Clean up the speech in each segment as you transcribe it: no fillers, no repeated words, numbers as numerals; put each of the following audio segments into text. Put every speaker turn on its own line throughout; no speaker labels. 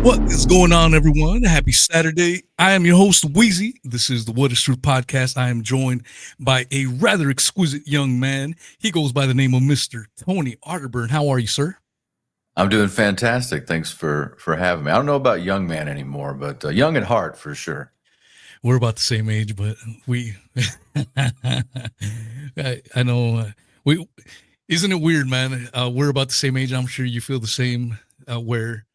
What is going on, everyone? Happy Saturday. I am your host, Wheezy. This is the What is Truth podcast. I am joined by a rather exquisite young man. He goes by the name of Mr. Tony Arterburn. How are you, sir?
I'm doing fantastic. Thanks for having me. I don't know about young man anymore, but young at heart for sure.
We're about the same age, but we, I know, we, isn't it weird, man? We're about the same age. I'm sure you feel the same, where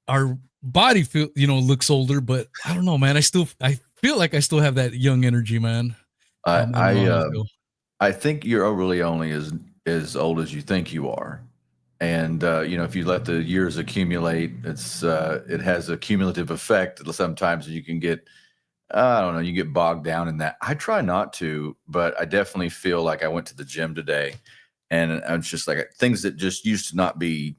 our body looks older, but I don't know, man. I feel like I still have that young energy, man.
I
I don't know how
I
you
uh,
feel.
I think you're really only as old as you think you are, and if you let the years accumulate, it has a cumulative effect. Sometimes you can get I don't know, you get bogged down in that. I try not to, but I definitely feel like I went to the gym today, and it's just like things that just used to not be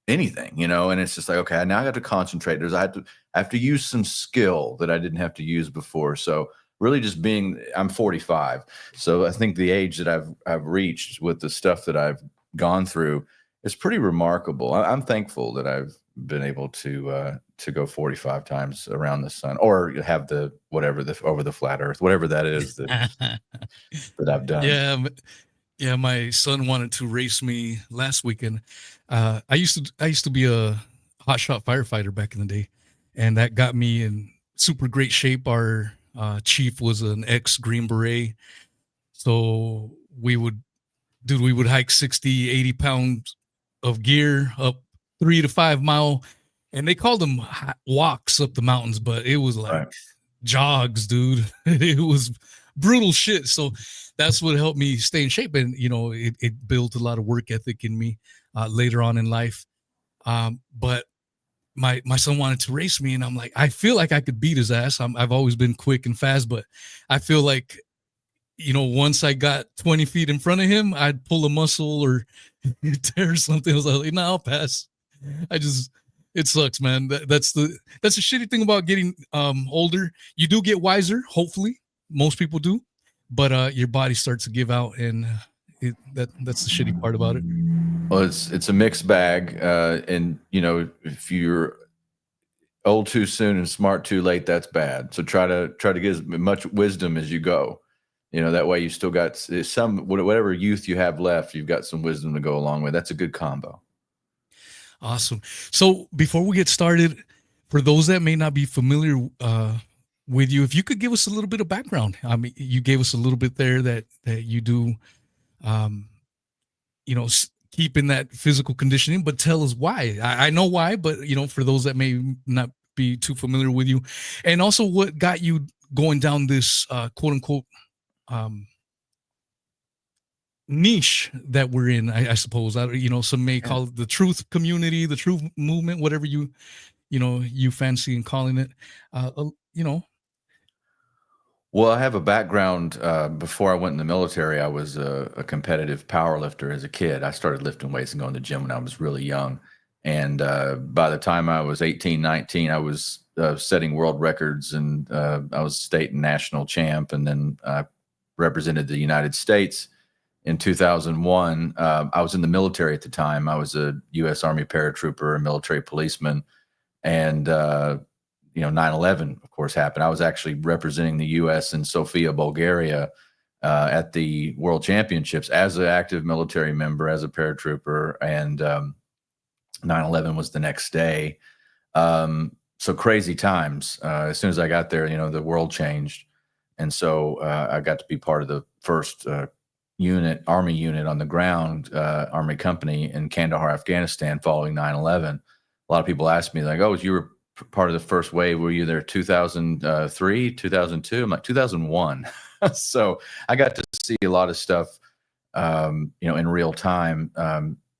anything, and it's just like, okay, now I got to concentrate. I have to use some skill that I didn't have to use before. So really I'm 45. So I think the age that I've reached with the stuff that I've gone through is pretty remarkable. I'm thankful that I've been able to go 45 times around the sun or have the whatever the over the flat earth, whatever that is that I've done.
Yeah, yeah. My son wanted to race me last weekend. I used to be a hotshot firefighter back in the day, and that got me in super great shape. Our chief was an ex Green Beret, so we would hike 60, 80 pounds of gear up 3 to 5 mile, and they called them walks up the mountains, but it was like
Right.
jogs, dude. It was brutal shit. So that's what helped me stay in shape, and it built a lot of work ethic in me later on in life. But my son wanted to race me, and I'm like, I feel like I could beat his ass. I've always been quick and fast, but I feel like once I got 20 feet in front of him, I'd pull a muscle or tear something. I was like, no, I'll pass. I just, it sucks, man. That's the shitty thing about getting older. You do get wiser, hopefully. Most people do, but your body starts to give out, and that's the shitty part about it.
Well, it's a mixed bag, and if you're old too soon and smart too late, that's bad. So try to get as much wisdom as you go. That way you still got some whatever youth you have left, you've got some wisdom to go along with. That's a good combo.
Awesome. So before we get started, for those that may not be familiar with you, if you could give us a little bit of background. I mean, you gave us a little bit there that you do, um, keep in that physical conditioning, but tell us why. I know why, but for those that may not be too familiar with you, and also what got you going down this quote unquote um, niche that we're in, I suppose. Some may
Yeah.
call it the truth community, the truth movement, whatever you fancy in calling it. Uh, uh, you know,
Well, I have a background. Before I went in the military, I was a competitive power lifter as a kid. I started lifting weights and going to the gym when I was really young. And by the time I was 18, 19, I was setting world records, and I was state and national champ. And then I represented the United States in 2001. I was in the military at the time. I was a U.S. Army paratrooper, a military policeman, and 9/11, of course, happened. I was actually representing the U.S. in Sofia, Bulgaria, at the World Championships as an active military member, as a paratrooper, and 9/11 was the next day. So crazy times. As soon as I got there, the world changed, and so I got to be part of the first Army unit on the ground, Army company in Kandahar, Afghanistan, following 9/11. A lot of people ask me, like, "Oh, you were part of the first wave. Were you there 2003, 2002?" I'm like, 2001. So I got to see a lot of stuff, in real time,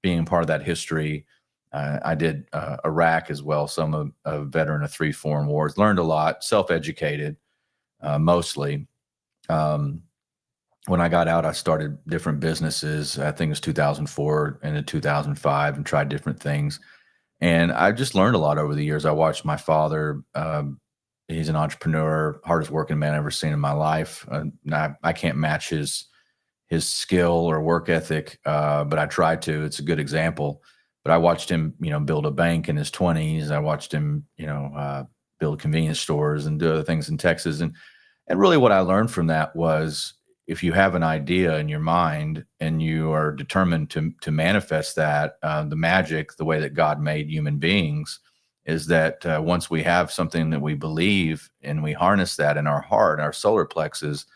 being part of that history. I did Iraq as well. So I'm a veteran of 3 foreign wars. Learned a lot, self-educated, mostly. Um, when I got out, I started different businesses. I think it was 2004 and then 2005, and tried different things. And I just learned a lot over the years. I watched my father. He's an entrepreneur, hardest working man I've ever seen in my life. I can't match his skill or work ethic, but I try to. It's a good example. but I watched him, build a bank in his 20s. I watched him, build convenience stores and do other things in Texas. And really what I learned from that was, if you have an idea in your mind and you are determined to manifest that, the magic, the way that God made human beings, is that once we have something that we believe and we harness that in our heart, our solar plexus,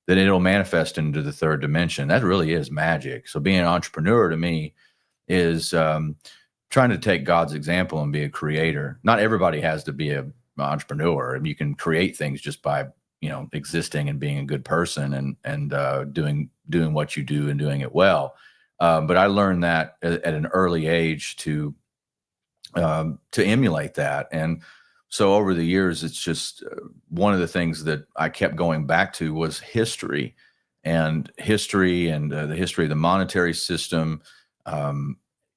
then it'll manifest into the third dimension. That really is magic. So being an entrepreneur to me is trying to take God's example and be a creator. Not everybody has to be an entrepreneur. I mean, you can create things just by existing and being a good person and doing what you do and doing it well. But I learned that at an early age to emulate that. And so over the years, it's just one of the things that I kept going back to was history and the history of the monetary system.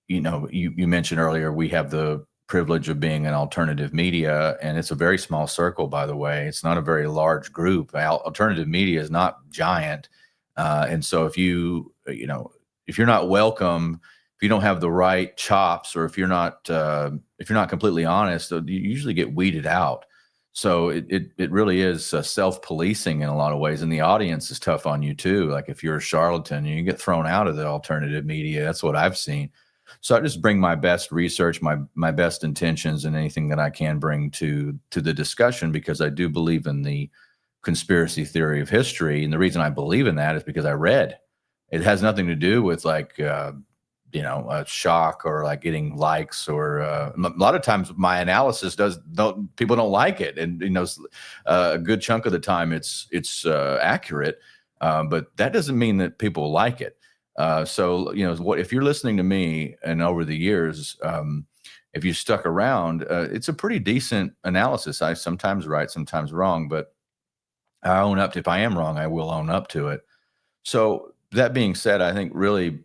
You mentioned earlier, we have the privilege of being an alternative media, and it's a very small circle, by the way. It's not a very large group. Alternative media is not giant. And so if if you're not welcome, if you don't have the right chops, or if you're not completely honest, you usually get weeded out. So it really is self-policing in a lot of ways, and the audience is tough on you too. Like if you're a charlatan, you get thrown out of the alternative media. That's what I've seen. So I just bring my best research, my best intentions, and anything that I can bring to the discussion, because I do believe in the conspiracy theory of history, and the reason I believe in that is because I read. It has nothing to do with like a shock or like getting likes, or a lot of times my analysis people don't like it, and a good chunk of the time it's accurate, but that doesn't mean that people like it. So if you're listening to me, and over the years, if you stuck around, it's a pretty decent analysis. I sometimes right, sometimes wrong, but I own up to, if I am wrong, I will own up to it. So that being said, I think really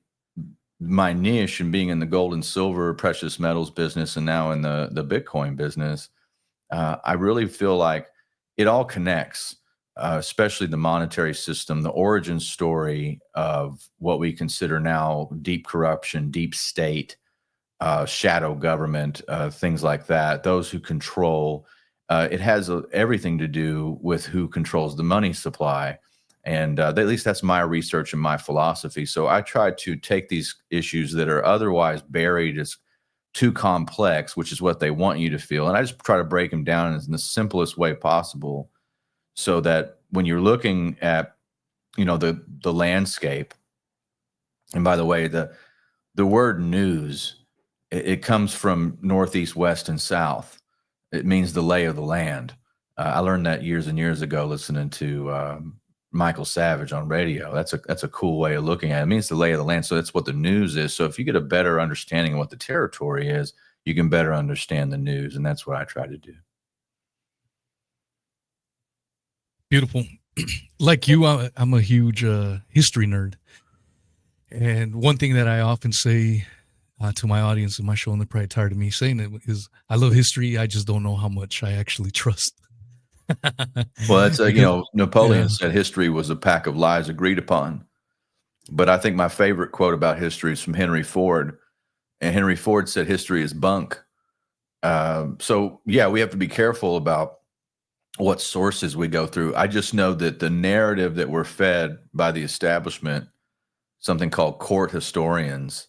my niche in being in the gold and silver precious metals business, and now in the Bitcoin business, I really feel like it all connects, especially the monetary system, the origin story of what we consider now deep corruption, deep state, shadow government, things like that, those who control. It has everything to do with who controls the money supply. And at least that's my research and my philosophy. So I try to take these issues that are otherwise buried as too complex, which is what they want you to feel, and I just try to break them down in the simplest way possible, so that when you're looking at the landscape. And by the way, the word news, it comes from northeast, west, and south. It means the lay of the land. I learned that years and years ago listening to Michael Savage on radio. That's a cool way of looking at it. It means the lay of the land. So that's what the news is. So if you get a better understanding of what the territory is, you can better understand the news. And that's what I try to do.
Beautiful. Like you, I'm a huge history nerd. And one thing that I often say to my audience in my show, and they're probably tired of me saying it, is I love history. I just don't know how much I actually trust.
Well, that's Napoleon
Yeah.
said history was a pack of lies agreed upon. But I think my favorite quote about history is from Henry Ford, and Henry Ford said history is bunk. So yeah, we have to be careful about what sources we go through. I just know that the narrative that we're fed by the establishment, something called court historians,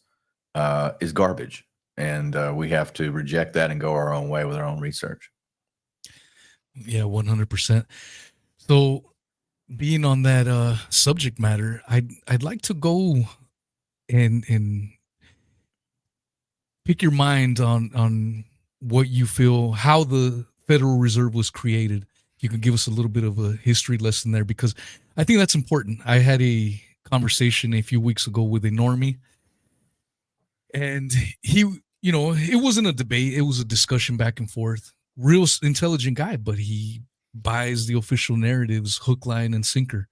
is garbage, and we have to reject that and go our own way with our own research.
Yeah, 100%. So being on that subject matter, I'd like to go and pick your mind on what you feel, how the Federal Reserve was created. You can give us a little bit of a history lesson there, because I think that's important. I had a conversation a few weeks ago with a normie, and he, it wasn't a debate, it was a discussion back and forth. Real intelligent guy, but he buys the official narratives hook, line, and sinker.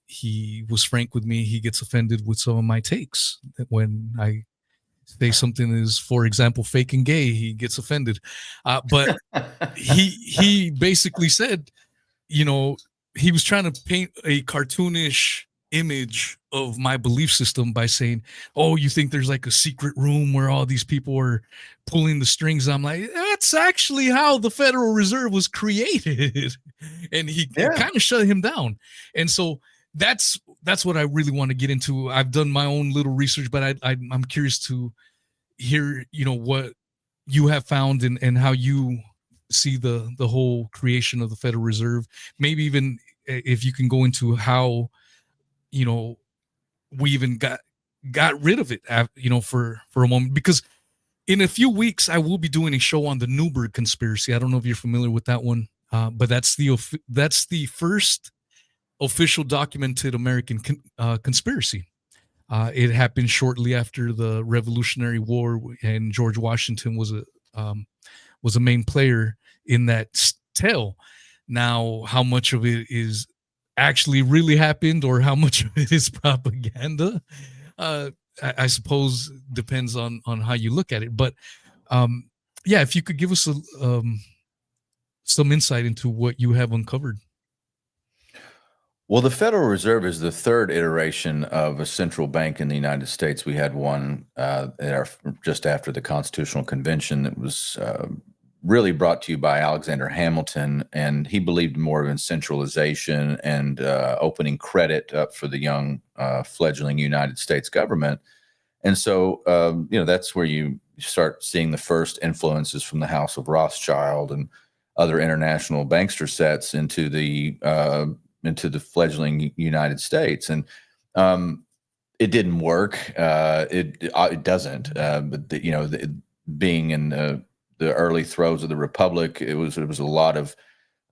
He was frank with me. He gets offended with some of my takes. When I say something is, for example, fake and gay, he gets offended. But he basically said, he was trying to paint a cartoonish image of my belief system by saying, "Oh, you think there's like a secret room where all these people are pulling the strings?" I'm like, "That's actually how the Federal Reserve was created," and he
Yeah.
kind of shut him down. And so that's what I really want to get into. I've done my own little research, but I'm curious to hear, what you have found, and how you see the whole creation of the Federal Reserve. Maybe even if you can go into how, you know we even got rid of it, for a moment, because in a few weeks I will be doing a show on the Newberg conspiracy. I don't know if you're familiar with that one, but that's the first official documented American conspiracy. It happened shortly after the Revolutionary War, and George Washington was a main player in that tale. Now, how much of it is actually really happened, or how much of it is propaganda, uh, I suppose depends on how you look at it. But um, yeah, if you could give us some insight into what you have uncovered.
Well, the Federal Reserve is the third iteration of a central bank in the United States. We had one just after the Constitutional Convention that was really brought to you by Alexander Hamilton, and he believed more in centralization and opening credit up for the young, fledgling United States government. And so, that's where you start seeing the first influences from the House of Rothschild and other international bankster sets into the fledgling United States. And it didn't work. It doesn't. But being in the early throes of the Republic, it was a lot of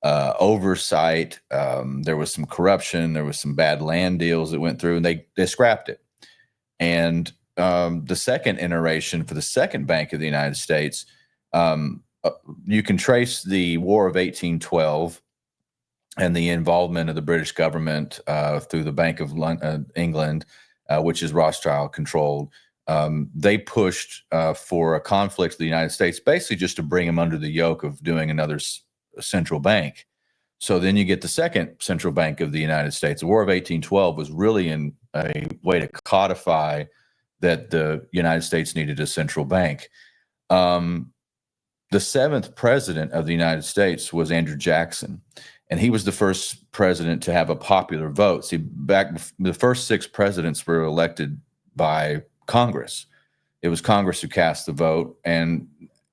oversight. There was some corruption. There was some bad land deals that went through, and they scrapped it. And the second iteration for the second Bank of the United States, you can trace the War of 1812 and the involvement of the British government through the Bank of England, which is Rothschild controlled. They pushed for a conflict with the United States, basically just to bring them under the yoke of doing another central bank. So then you get the second central bank of the United States. The War of 1812 was really in a way to codify that the United States needed a central bank. The seventh president of the United States was Andrew Jackson, and he was the first president to have a popular vote. See, back the first six presidents were elected by Congress. It was Congress who cast the vote, and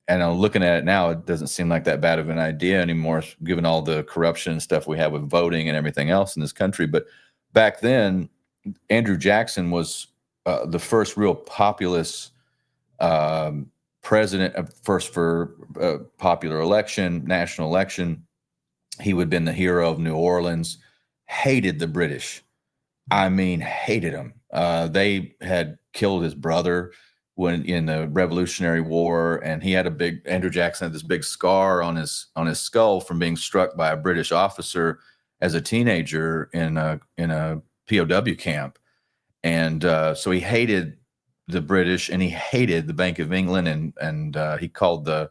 I'm looking at it now, it doesn't seem like that bad of an idea anymore, given all the corruption and stuff we have with voting and everything else in this country. But back then, Andrew Jackson was the first real populist president, first for popular election, national election. He would have been the hero of New Orleans, hated the British. I mean, hated them. They had killed his brother when in the Revolutionary War, and he had Andrew Jackson had this big scar on his skull from being struck by a British officer as a teenager in a POW camp. And so he hated the British, and he hated the Bank of England, and he called the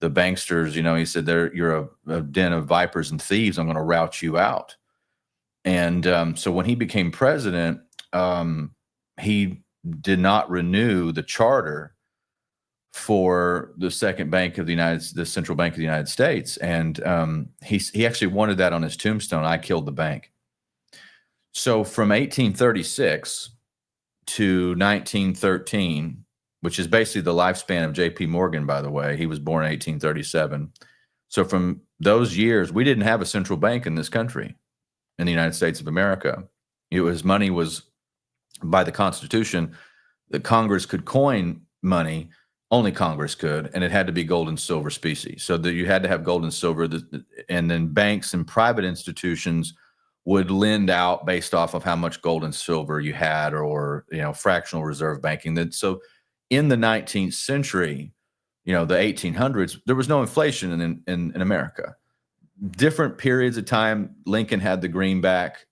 banksters. He said, "You're a den of vipers and thieves. I'm going to rout you out." And so when he became president, he did not renew the charter for the second bank of the central bank of the United States, and he actually wanted that on his tombstone. "I killed the bank." So from 1836 to 1913, which is basically the lifespan of J.P. Morgan, by the way, he was born in 1837. So from those years, we didn't have a central bank in this country, in the United States of America. Money was by the Constitution that Congress could coin money. Only Congress could, and it had to be gold and silver specie. So that you had to have gold and silver, and then banks and private institutions would lend out based off of how much gold and silver you had, or fractional reserve banking. So in the 19th century, the 1800s, there was no inflation in America. Different periods of time, Lincoln had the greenback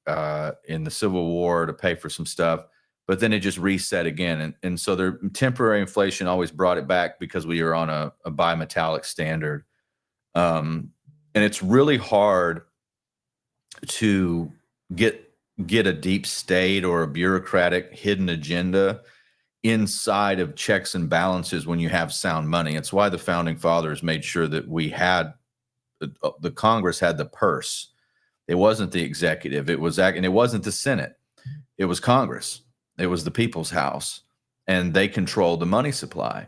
in the Civil War to pay for some stuff, but then it just reset again. And so their temporary inflation always brought it back because we are on a bimetallic standard. And it's really hard to get get a deep state or a bureaucratic hidden agenda inside of checks and balances when you have sound money. It's why the founding fathers made sure that we had the Congress had the purse. It wasn't the executive. And it wasn't the Senate. It was Congress. It was the people's house, and they controlled the money supply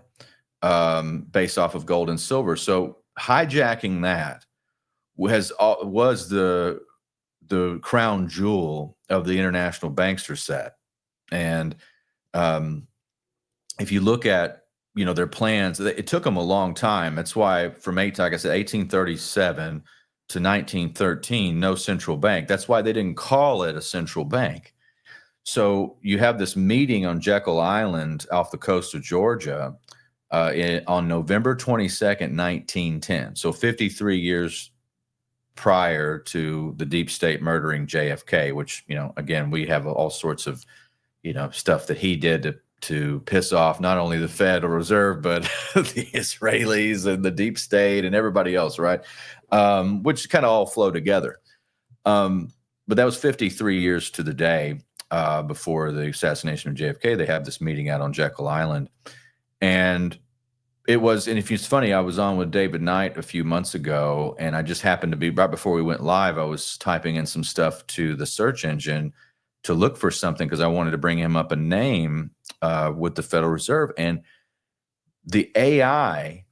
based off of gold and silver. So hijacking that was the crown jewel of the international bankster set. And if you look at their plans, it took them a long time. That's why like I said, 1837 to 1913, no central bank. That's why they didn't call it a central bank. So you have this meeting on Jekyll Island off the coast of Georgia on November 22nd, 1910. So 53 years prior to the deep state murdering JFK, which, again, we have all sorts of, stuff that he did to piss off not only the Federal Reserve, but the Israelis and the deep state and everybody else, right? Which kind of all flow together. But that was 53 years to the day before the assassination of JFK. They have this meeting out on Jekyll Island. And it's funny, I was on with David Knight a few months ago, and I just happened to be, right before we went live, I was typing in some stuff to the search engine to look for something because I wanted to bring him up a name with the Federal Reserve. And the AI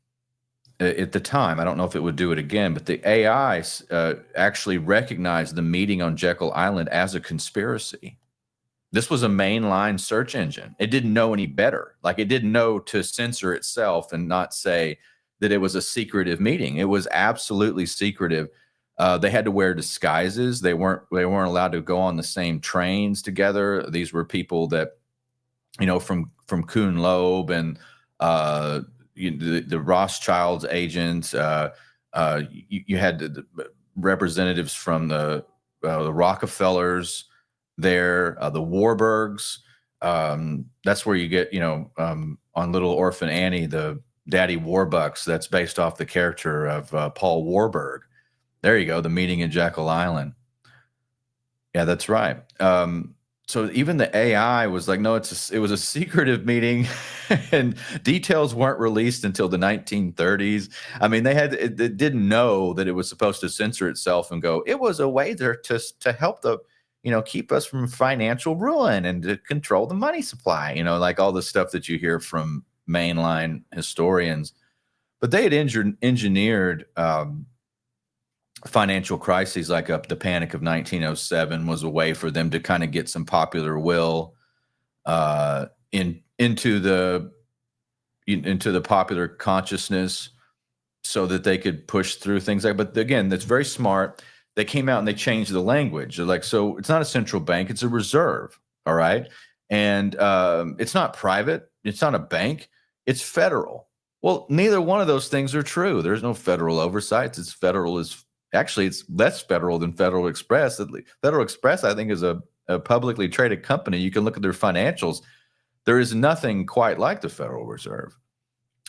at the time, I don't know if it would do it again, but the AI actually recognized the meeting on Jekyll Island as a conspiracy. This was a mainline search engine. It didn't know any better. Like, it didn't know to censor itself and not say that it was a secretive meeting. It was absolutely secretive. They had to wear disguises. They weren't allowed to go on the same trains together. These were people that, from Kuhn Loeb and the Rothschild's agents. You had the representatives from the Rockefellers there, the Warburgs. That's where you get, on Little Orphan Annie, the Daddy Warbucks. That's based off the character of Paul Warburg. There you go. The meeting in Jekyll Island. Yeah, that's right. So even the AI was like, no, it was a secretive meeting, and details weren't released until the 1930s. I mean, it didn't know that it was supposed to censor itself and go, it was a way there to help keep us from financial ruin and to control the money supply, like all the stuff that you hear from mainline historians. But they had engineered financial crises, like the Panic of 1907 was a way for them to kind of get some popular will into the popular consciousness so that they could push through things like. But again, that's very smart. They came out and they changed the language. They're like, so it's not a central bank, it's a reserve. All right. And it's not private, it's not a bank, it's federal. Well, neither one of those things are true. There's no federal oversight. It's less federal than Federal Express. Federal Express, I think, is a publicly traded company. You can look at their financials. There is nothing quite like the Federal Reserve.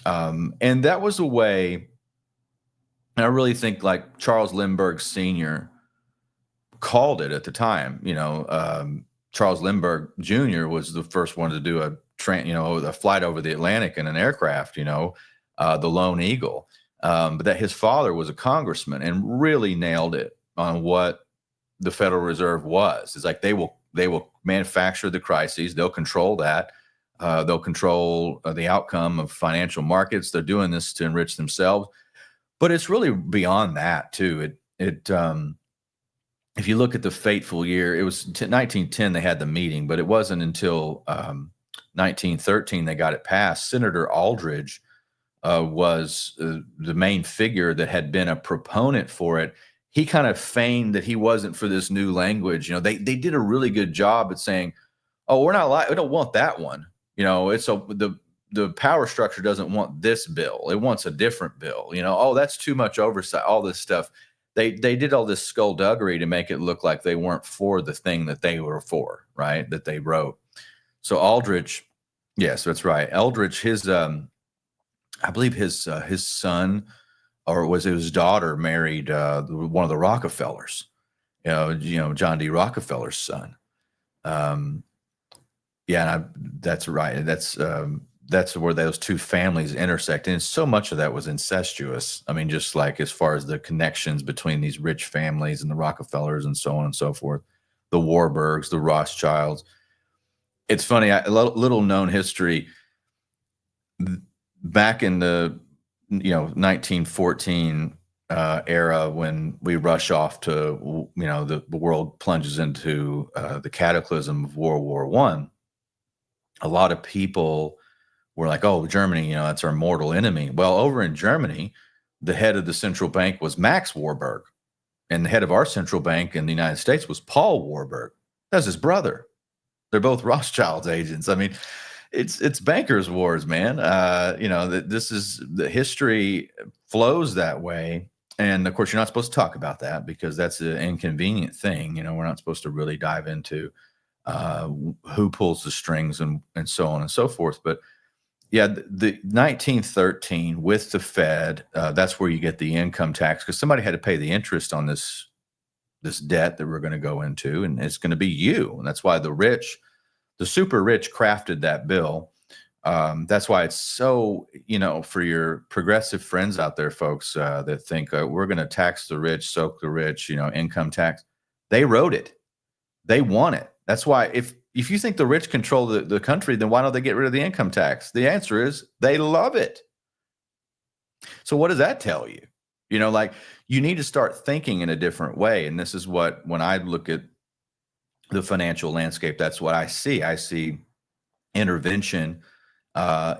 And that was a way, and I really think like Charles Lindbergh Sr. called it at the time. Charles Lindbergh Jr. was the first one to do a flight over the Atlantic in an aircraft, the Lone Eagle. But that his father was a congressman and really nailed it on what the Federal Reserve was. It's like they will manufacture the crises. They'll control that. They'll control the outcome of financial markets. They're doing this to enrich themselves. But it's really beyond that too. If you look at the fateful year, it was 1910 they had the meeting, but it wasn't until 1913 they got it passed. Senator Aldridge was the main figure that had been a proponent for it. He kind of feigned that he wasn't for this new language. They did a really good job at saying, "Oh, we don't want that one." The power structure doesn't want this bill; it wants a different bill. Oh, that's too much oversight. All this stuff. They did all this skullduggery to make it look like they weren't for the thing that they were for, right? That they wrote. So Aldrich, yes, that's right. Aldrich, I believe his son, or was it his daughter, married one of the Rockefellers, John D. Rockefeller's son. Um, yeah, that's right. That's where those two families intersect, and so much of that was incestuous. I mean, just like as far as the connections between these rich families and the Rockefellers and so on and so forth, the Warburgs, the Rothschilds. It's funny, little known history. Back in the 1914 era, when we rush off to the world plunges into the cataclysm of World War I, a lot of people were like, "Oh, Germany, that's our mortal enemy." Well, over in Germany, the head of the central bank was Max Warburg, and the head of our central bank in the United States was Paul Warburg. That's his brother. They're both Rothschild's agents. I mean, it's bankers' wars, man. This is the history flows that way, and of course, you're not supposed to talk about that because that's an inconvenient thing. We're not supposed to really dive into who pulls the strings and so on and so forth. But yeah, the 1913 with the Fed, that's where you get the income tax because somebody had to pay the interest on this debt that we're going to go into, and it's going to be you. And that's why the super rich crafted that bill. That's why it's so, for your progressive friends out there, folks, that think we're going to tax the rich, soak the rich, income tax. They wrote it. They want it. That's why if you think the rich control the country, then why don't they get rid of the income tax? The answer is they love it. So what does that tell you? You need to start thinking in a different way. And this is when I look at the financial landscape, that's what I see. I see intervention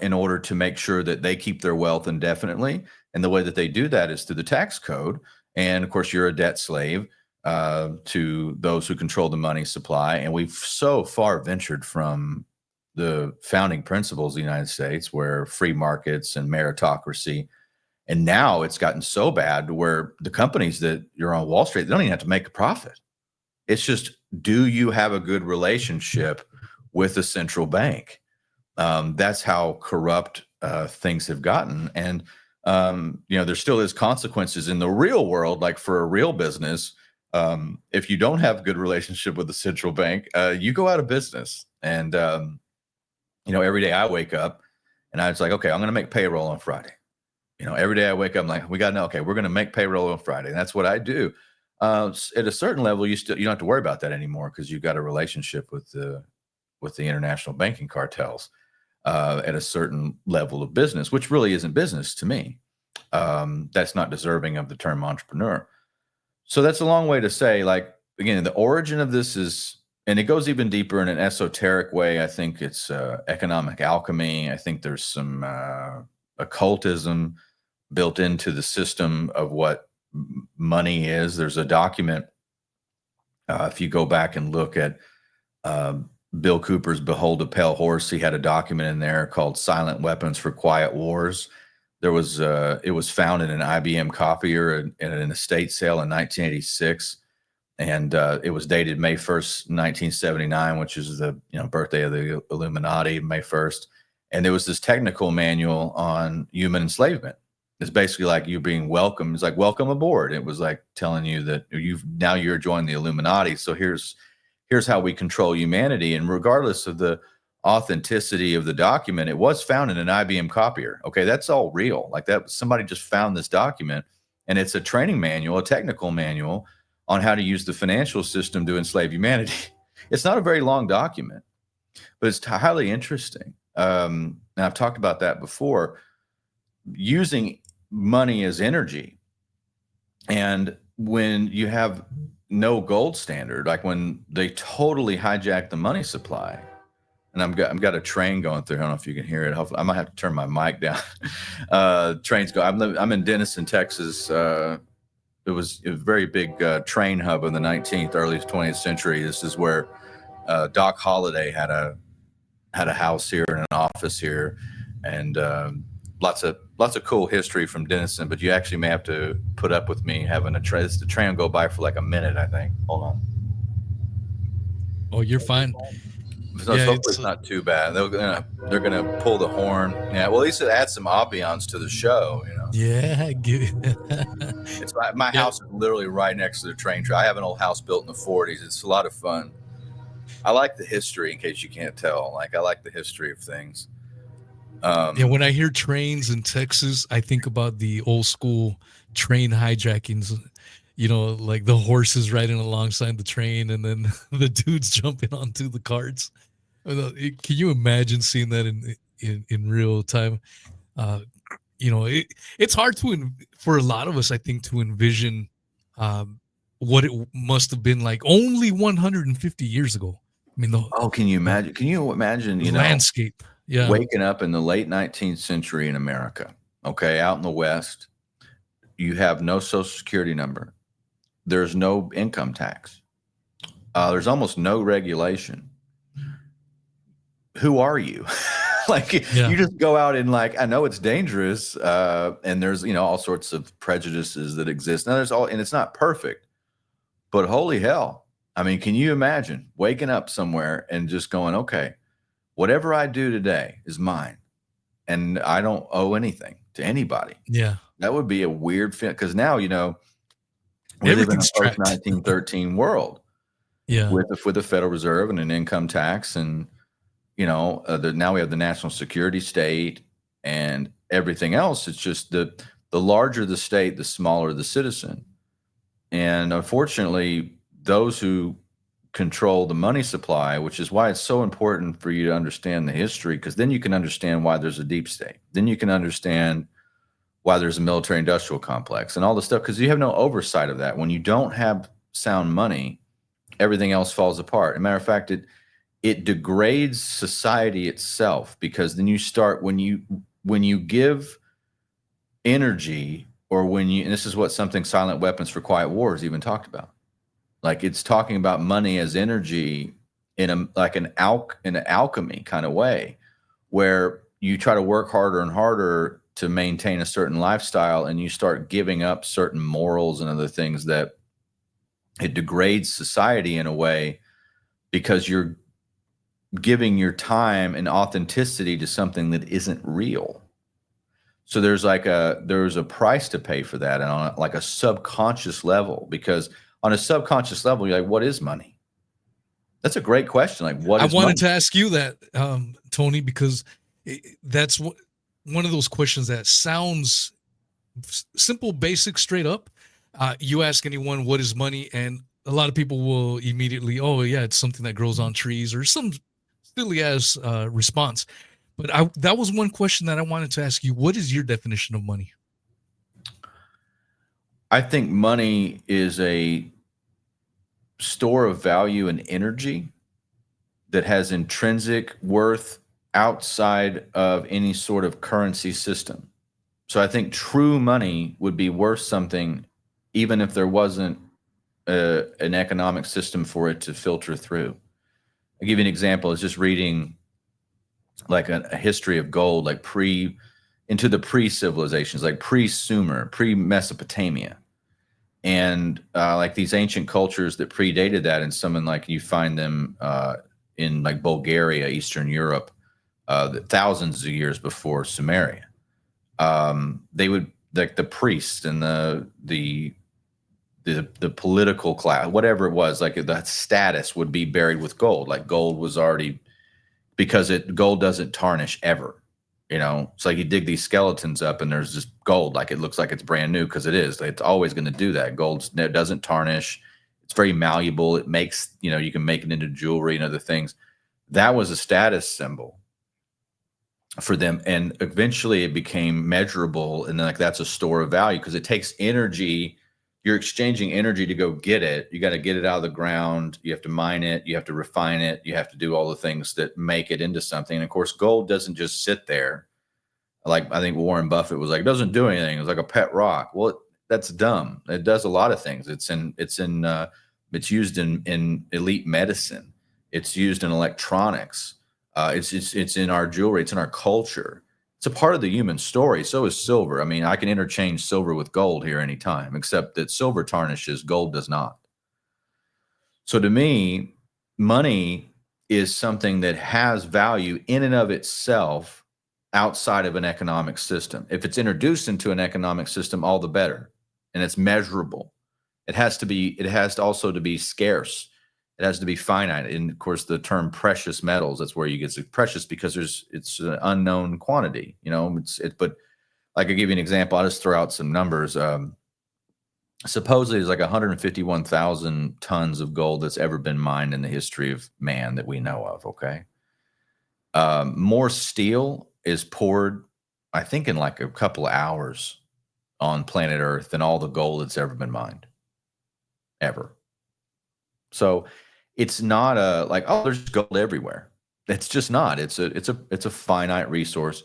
in order to make sure that they keep their wealth indefinitely. And the way that they do that is through the tax code. And of course, you're a debt slave to those who control the money supply. And we've so far ventured from the founding principles of the United States, where free markets and meritocracy. And now it's gotten so bad where the companies that you're on Wall Street, they don't even have to make a profit. It's just, do you have a good relationship with the central bank? That's how corrupt things have gotten. And, there still is consequences in the real world, like for a real business. If you don't have a good relationship with the central bank, you go out of business. And, every day I wake up and I was like, okay, I'm going to make payroll on Friday. Every day I wake up, I'm like, we got to know, okay, we're going to make payroll on Friday. And that's what I do. At a certain level, you don't have to worry about that anymore because you've got a relationship with the international banking cartels at a certain level of business, which really isn't business to me. That's not deserving of the term entrepreneur. So that's a long way to say, like, again, the origin of this is, and it goes even deeper in an esoteric way. I think it's economic alchemy. I think there's some occultism built into the system of what money is. There's a document, if you go back and look at Bill Cooper's Behold a Pale Horse, he had a document in there called Silent Weapons for Quiet Wars. It was found in an IBM copier in an estate sale in 1986. And it was dated May 1st, 1979, which is the birthday of the Illuminati, May 1st. And there was this technical manual on human enslavement. It's basically like you being welcome. It's like, welcome aboard. It was like telling you that you're joining the Illuminati. So here's how we control humanity. And regardless of the authenticity of the document, it was found in an IBM copier. Okay, that's all real. Like that, somebody just found this document, and it's a training manual, a technical manual on how to use the financial system to enslave humanity. It's not a very long document, but it's highly interesting. And I've talked about that before, using money as energy. And when you have no gold standard, like when they totally hijack the money supply, and I've got a train going through. I don't know if you can hear it. Hopefully, I might have to turn my mic down. Trains go. I'm in Denison, Texas. It was a very big train hub in the 19th, early 20th century. This is where Doc Holliday had a house here and an office here, and lots of cool history from Denison. But you actually may have to put up with me having the train will go by for like a minute, I think. Hold on.
Oh, you're fine.
So
Yeah,
hopefully
it's
it's not too bad. They're gonna pull the horn. Yeah, well, at least it adds some ambiance to the show.
yeah,
It's my
yeah,
house is literally right next to the train track. I have an old house built in the '40s. It's a lot of fun. I like the history, in case you can't tell. Like I like the history of things.
yeah.
Um,
When I hear trains in Texas, I think about the old school train hijackings. Like the horses riding alongside the train, and then the dudes jumping onto the carts. Can you imagine seeing that in real time? Uh, it's hard for a lot of us, I think, to envision um, what it must have been like only 150 years ago. I mean,
oh, can you
the,
imagine? Can you imagine?
the landscape. Yeah,
Waking up in the late 19th century in America. Okay, out in the West, you have no social security number. There's no income tax. There's almost no regulation. Who are you? Like
yeah,
you just go out and like I know it's dangerous, and there's all sorts of prejudices that exist. Now there's all, and it's not perfect, but holy hell! I mean, can you imagine waking up somewhere and just going, okay, whatever I do today is mine, and I don't owe anything to anybody.
yeah.
That would be a weird fit because now we live in a
Everything's
post
tracked.
1913 world
Yeah,
with the Federal Reserve and an income tax, and now we have the national security state and everything else. It's just the larger the state, the smaller the citizen. And unfortunately, those who control the money supply, which is why it's so important for you to understand the history, because then you can understand why there's a deep state. Then you can understand why there's a military industrial complex and all this stuff, because you have no oversight of that. When you don't have sound money, everything else falls apart. As a matter of fact, it degrades society itself, because then you start when you give energy, or and this is what something Silent Weapons for Quiet Wars even talked about. Like it's talking about money as energy in an alchemy kind of way, where you try to work harder and harder to maintain a certain lifestyle, and you start giving up certain morals and other things, that it degrades society in a way, because you're giving your time and authenticity to something that isn't real. So there's a price to pay for that, and on like a subconscious level, because on a subconscious level, you're like, what is money? That's a great question. Like, what
I
is
wanted
money?
to ask you that, Tony, because that's one of those questions that sounds simple, basic, straight up. You ask anyone what is money, and a lot of people will immediately, oh yeah, it's something that grows on trees, or some silly ass response. But that was one question that I wanted to ask you. What is your definition of money?
I think money is a store of value and energy that has intrinsic worth outside of any sort of currency system. So I think true money would be worth something, even if there wasn't an economic system for it to filter through. I'll give you an example. It's just reading like a history of gold, like into the pre-civilizations, like pre-Sumer, pre-Mesopotamia. And like these ancient cultures that predated that, and some like you find them in like Bulgaria, Eastern Europe, thousands of years before Sumeria. They would, like the priests and the political class, whatever it was, like the status would be buried with gold. Like gold was already, because gold doesn't tarnish ever. It's like you dig these skeletons up and there's just gold, like it looks like it's brand new, because it is. It's always going to do that. Gold doesn't tarnish. It's very malleable. It makes, you can make it into jewelry and other things. That was a status symbol for them, and eventually it became measurable, and then like that's a store of value, because it takes energy. You're exchanging energy to go get it. You got to get it out of the ground. You have to mine it. You have to refine it. You have to do all the things that make it into something. And of course, gold doesn't just sit there. Like I think Warren Buffett was like, it doesn't do anything. It's like a pet rock. Well, that's dumb. It does a lot of things. It's used in elite medicine. It's used in electronics. It's in our jewelry. It's in our culture. It's a part of the human story. So is silver. I mean, I can interchange silver with gold here anytime, except that silver tarnishes, gold does not. So to me, money is something that has value in and of itself outside of an economic system. If it's introduced into an economic system, all the better, and it's measurable. It has to be. It has to also to be scarce. It has to be finite. And of course, the term precious metals, that's where you get precious, because it's an unknown quantity. But like, I'll give you an example. I'll just throw out some numbers. Supposedly there's like 151,000 tons of gold that's ever been mined in the history of man that we know of. Okay. More steel is poured, I think, in like a couple of hours on planet Earth than all the gold that's ever been mined, ever. So it's not like, oh, there's gold everywhere. It's just not. It's a finite resource.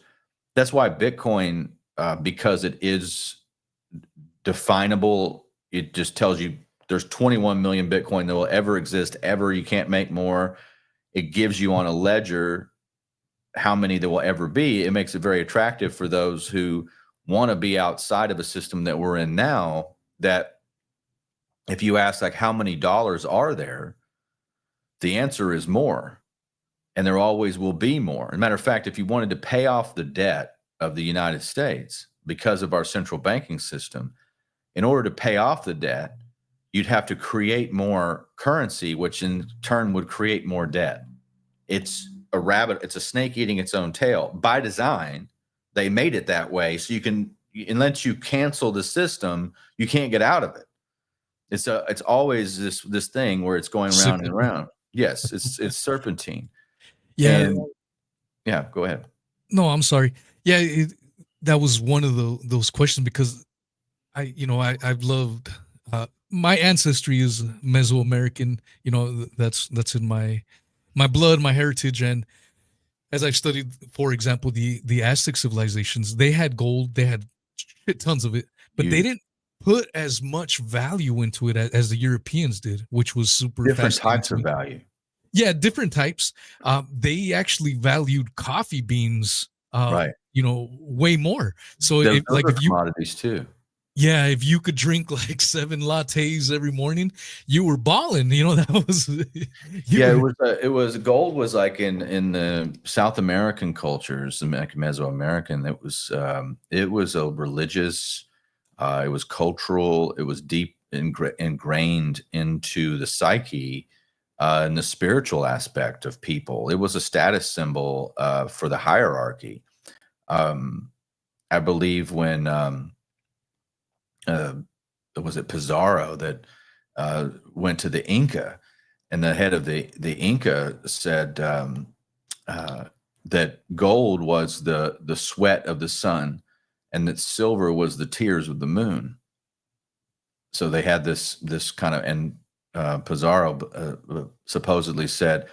That's why Bitcoin, because it is definable, it just tells you there's 21 million Bitcoin that will ever exist ever. You can't make more. It gives you on a ledger how many there will ever be. It makes it very attractive for those who want to be outside of a system that we're in now. That if you ask, like, how many dollars are there, the answer is more, and there always will be more. As a matter of fact, if you wanted to pay off the debt of the United States because of our central banking system, in order to pay off the debt, you'd have to create more currency, which in turn would create more debt. It's a rabbit, it's a snake eating its own tail. By design, they made it that way, so you can, unless you cancel the system, you can't get out of it. It's always this thing where it's going round and round. Yes, it's serpentine.
Yeah.
And yeah, go ahead.
No, I'm sorry. Yeah, that was one of those questions, because I've loved, my ancestry is Mesoamerican. That's in my blood, my heritage. And as I've studied, for example, the Aztec civilizations, they had gold, they had shit tons of it, but they didn't put as much value into it as the Europeans did, which was super
Different
fascinating
types
to
of
me.
value.
Yeah, different types. They actually valued coffee beans,
Right.
way more. So
Those
like,
are
if you,
commodities too.
yeah, if you could drink like 7 lattes every morning, you were balling. That was
Yeah,
you
it was gold was like in the South American cultures, the Mesoamerican. It was a religious, it was cultural, it was deep ingrained into the psyche, and the spiritual aspect of people. It was a status symbol for the hierarchy. Um, I believe when uh, was it Pizarro that went to the Inca, and the head of the Inca said that gold was the sweat of the sun, and that silver was the tears of the moon. So they had this kind of, and Pizarro supposedly said,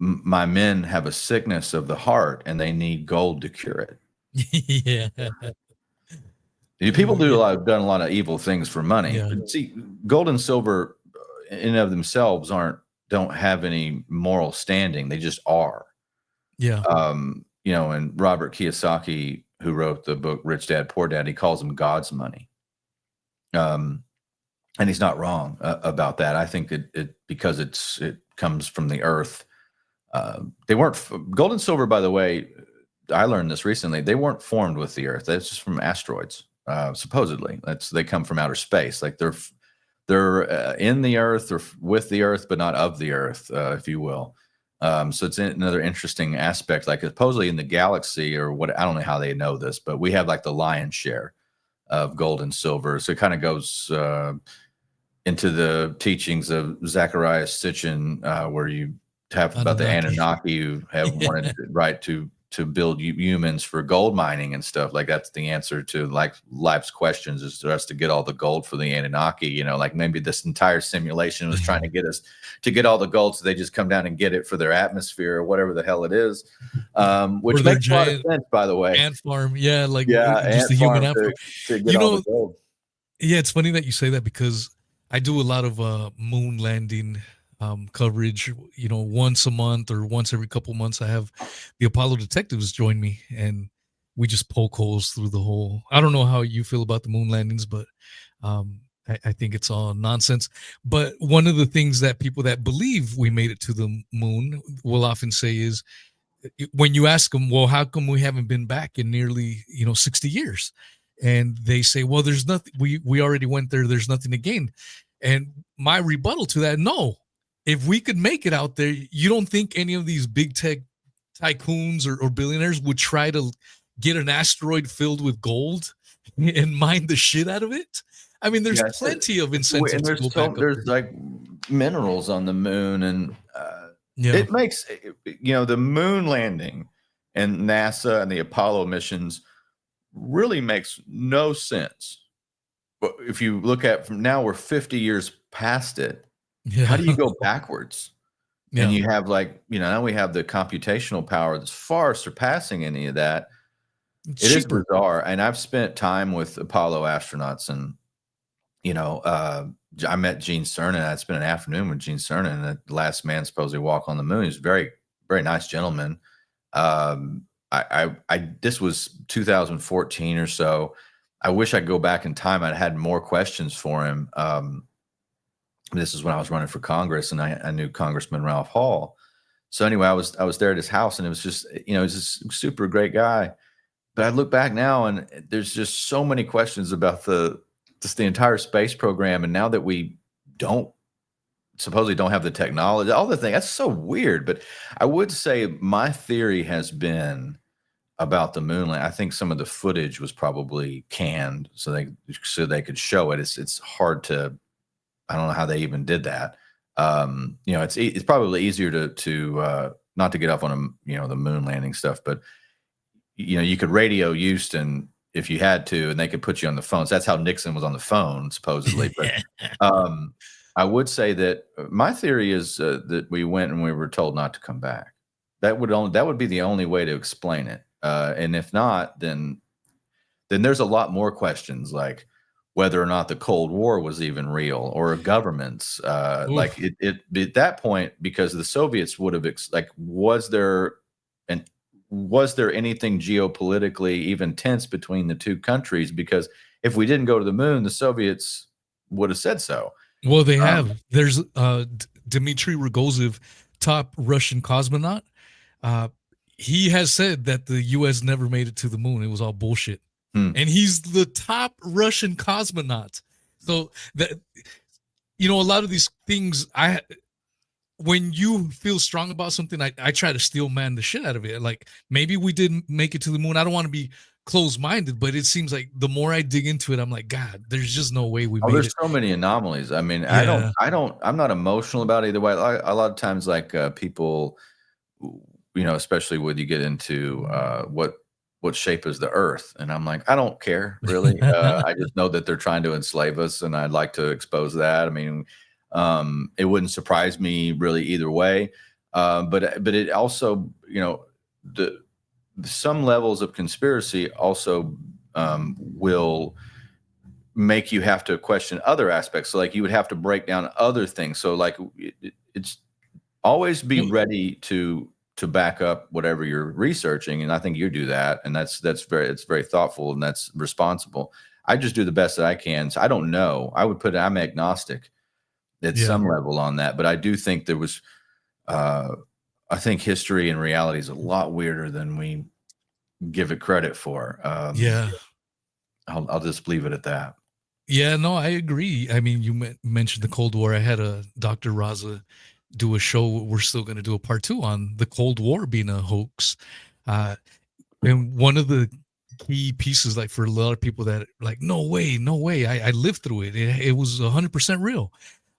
"My men have a sickness of the heart, and they need gold to cure it."
yeah.
People
Yeah.
done a lot of evil things for money.
Yeah.
But see, gold and silver in and of themselves don't have any moral standing. They just are.
Yeah.
And Robert Kiyosaki, who wrote the book Rich Dad Poor Dad, he calls them God's money. And he's not wrong about that. I think it because it comes from the earth. They weren't gold and silver, by the way. I learned this recently. They weren't formed with the earth. That's just from asteroids. Supposedly, they come from outer space. Like they're in the earth or with the earth, but not of the earth, if you will. So it's another interesting aspect. Like, supposedly in the galaxy, or what, I don't know how they know this, but we have like the lion's share of gold and silver. So it kind of goes into the teachings of Zacharias Sitchin, where you have about the
Anunnaki.
Anunnaki who have wanted to build humans for gold mining and stuff. Like, that's the answer to like life's questions, is for us to get all the gold for the Anunnaki. Like, maybe this entire simulation was trying to get us to get all the gold, so they just come down and get it for their atmosphere or whatever the hell it is. Which makes a lot of sense, by the way.
Ant farm. Yeah, like,
Yeah,
just
ant
a human
farm
ant farm.
to get
You
all
know,
the gold.
yeah, it's funny that you say that, because I do a lot of moon landing coverage. Once a month or once every couple months, I have the Apollo detectives join me, and we just poke holes through the hole. I don't know how you feel about the moon landings, but I think it's all nonsense. But one of the things that people that believe we made it to the moon will often say is, when you ask them, well, how come we haven't been back in nearly 60 years? And they say, well, there's nothing, we already went there, there's nothing to gain. And my rebuttal to that, no, if we could make it out there, you don't think any of these big tech tycoons or billionaires would try to get an asteroid filled with gold and mine the shit out of it? I mean, there's
Yeah,
plenty of incentive
and
to go back up
there's
there.
like minerals on the moon, and
Yeah.
it makes the moon landing and NASA and the Apollo missions really makes no sense. But if you look at from now, we're 50 years past it. How
Yeah.
do you go backwards? And
Yeah.
you have now we have the computational power that's far surpassing any of that.
It's
It is
cheaper.
bizarre. And I've spent time with Apollo astronauts, and I met Gene Cernan. I spent an afternoon with Gene Cernan, the last man supposedly walk on the moon. He's a very, very nice gentleman. This was 2014 or so. I wish I could go back in time. I'd had more questions for him. This is when I was running for Congress, and I knew Congressman Ralph Hall. So anyway, I was there at his house, and it was just, he's just a super great guy. But I look back now, and there's just so many questions about just the entire space program. And now that we supposedly don't have the technology, all the things, that's so weird. But I would say my theory has been about the moon landing. I think some of the footage was probably canned so they could show it. It's hard to, I don't know how they even did that. It's probably easier to not to get off on the moon landing stuff, but you could radio Houston if you had to, and they could put you on the phone. So that's how Nixon was on the phone, supposedly. But I would say that my theory is that we went and we were told not to come back. That would be the only way to explain it. And if not, then there's a lot more questions, like whether or not the Cold War was even real, or governments. Like it at that point, because the Soviets would have was there anything geopolitically even tense between the two countries? Because if we didn't go to the moon, the Soviets would have said so.
Well, they have. There's Dmitry Rogozin, top Russian cosmonaut. He has said that the U.S. never made it to the moon. It was all bullshit. And he's the top Russian cosmonaut. So that, a lot of these things, when you feel strong about something, I try to steel man the shit out of it. Like, maybe we didn't make it to the moon. I don't want to be closed-minded, but it seems like the more I dig into it, I'm like, God, there's just no way we made
There's
it.
so many anomalies. I mean,
Yeah.
I'm not emotional about it either way. A lot of times, like people, especially when you get into what shape is the Earth, and I'm like, I don't care really. I just know that they're trying to enslave us, and I'd like to expose that. I mean, it wouldn't surprise me really either way. But it also, some levels of conspiracy also will make you have to question other aspects. So like you would have to break down other things. So like it's always be ready to back up whatever you're researching. And I think you do that. And it's very thoughtful, and that's responsible. I just do the best that I can. So I don't know. I'm agnostic at some level on that, but I do think there was, I think history and reality is a lot weirder than we give it credit for.
Yeah.
I'll just leave it at that.
Yeah, no, I agree. I mean, you mentioned the Cold War. I had a Dr. Raza do a show. We're still going to do a part 2 on the Cold War being a hoax. And one of the key pieces, like for a lot of people that like, no way. I lived through it. It was 100% real.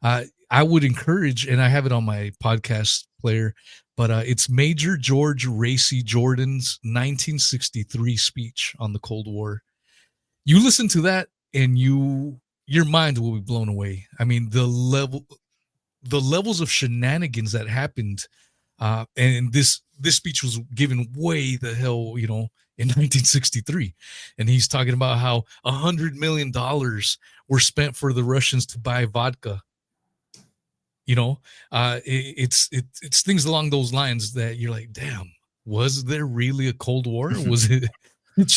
I would encourage, and I have it on my podcast player, but it's Major George Racy Jordan's 1963 speech on the Cold War. You listen to that, and your mind will be blown away. I mean, the levels of shenanigans that happened, and this speech was given way the hell, in 1963, and he's talking about how $100 million were spent for the Russians to buy vodka. It's things along those lines that you're like, damn, was there really a Cold War? Was it?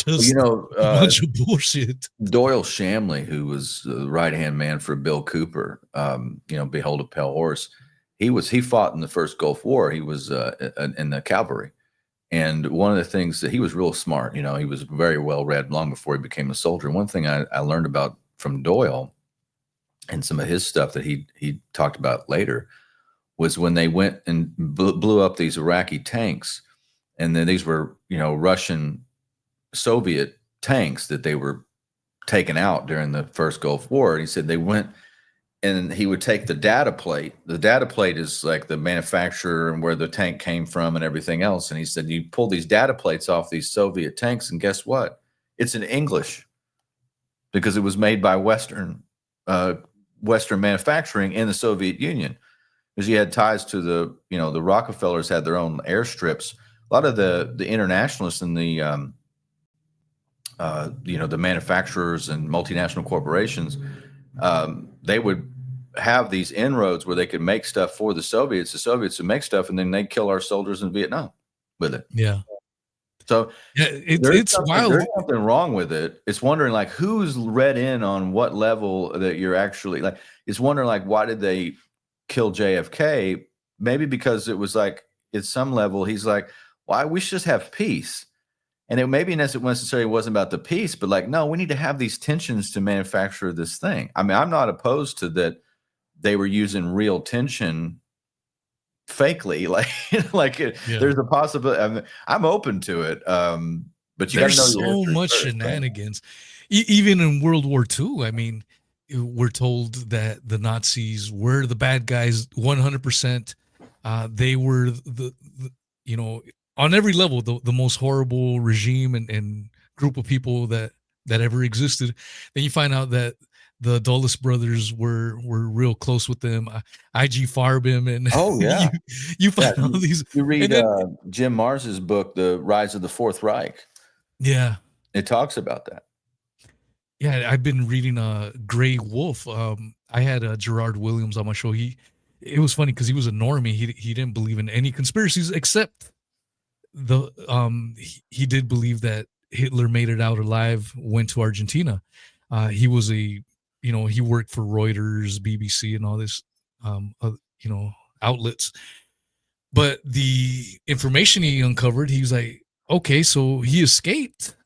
Well, you
Just
know,
a bunch of bullshit.
Doyle Shamley, who was the right-hand man for Bill Cooper, Behold a Pale Horse. He fought in the first Gulf War. He was in the cavalry. And one of the things that he was real smart, he was very well read long before he became a soldier. One thing I learned about from Doyle and some of his stuff that he talked about later was when they went and blew up these Iraqi tanks, and then these were, Russian Soviet tanks that they were taken out during the first Gulf War. And he said they went and he would take the data plate. The data plate is like the manufacturer and where the tank came from and everything else. And he said, you pull these data plates off these Soviet tanks, and guess what? It's in English because it was made by Western manufacturing in the Soviet Union. Because you had ties to the Rockefellers had their own airstrips. A lot of the internationalists and the the manufacturers and multinational corporations, they would have these inroads where they could make stuff for the Soviets. The Soviets would make stuff, and then they'd kill our soldiers in Vietnam with it.
Yeah.
So
yeah, it's wild.
There's something wrong with it. It's wondering like who's read in on what level that you're actually like. It's wondering like why did they kill JFK? Maybe because it was like at some level he's like, why we should just have peace. And it maybe necessarily wasn't about the peace, but like, no, we need to have these tensions to manufacture this thing. I mean, I'm not opposed to that. They were using real tension fakely, there's a possibility. I'm open to it, but you got to know
There's so much
first,
shenanigans. Even in World War II, I mean, we're told that the Nazis were the bad guys 100%. They were on every level, the most horrible regime and group of people that ever existed. Then you find out that the Dulles brothers were real close with them. IG Farben, and
oh yeah,
you find all these.
You read Jim Mars's book, The Rise of the Fourth Reich.
Yeah,
it talks about that.
Yeah, I've been reading Grey Wolf. I had Gerard Williams on my show. It was funny because he was a normie. He didn't believe in any conspiracies except he did believe that Hitler made it out alive, went to Argentina. He was he worked for Reuters, BBC, and all this, outlets. But the information he uncovered, he was like, okay, so he escaped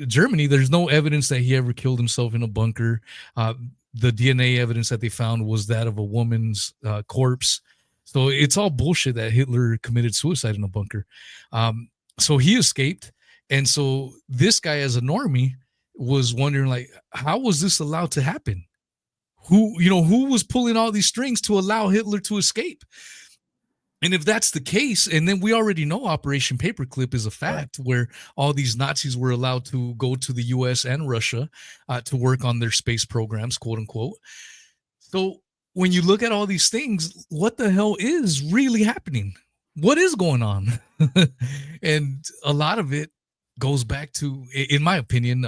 Germany. There's no evidence that he ever killed himself in a bunker. The DNA evidence that they found was that of a woman's corpse. So it's all bullshit that Hitler committed suicide in a bunker. So he escaped. And so this guy, as a normie, was wondering, like, how was this allowed to happen? Who was pulling all these strings to allow Hitler to escape? And if that's the case, and then we already know Operation Paperclip is a fact, where all these Nazis were allowed to go to the US and Russia to work on their space programs, quote unquote. So when you look at all these things, what the hell is really happening? What is going on? And a lot of it goes back to, in my opinion,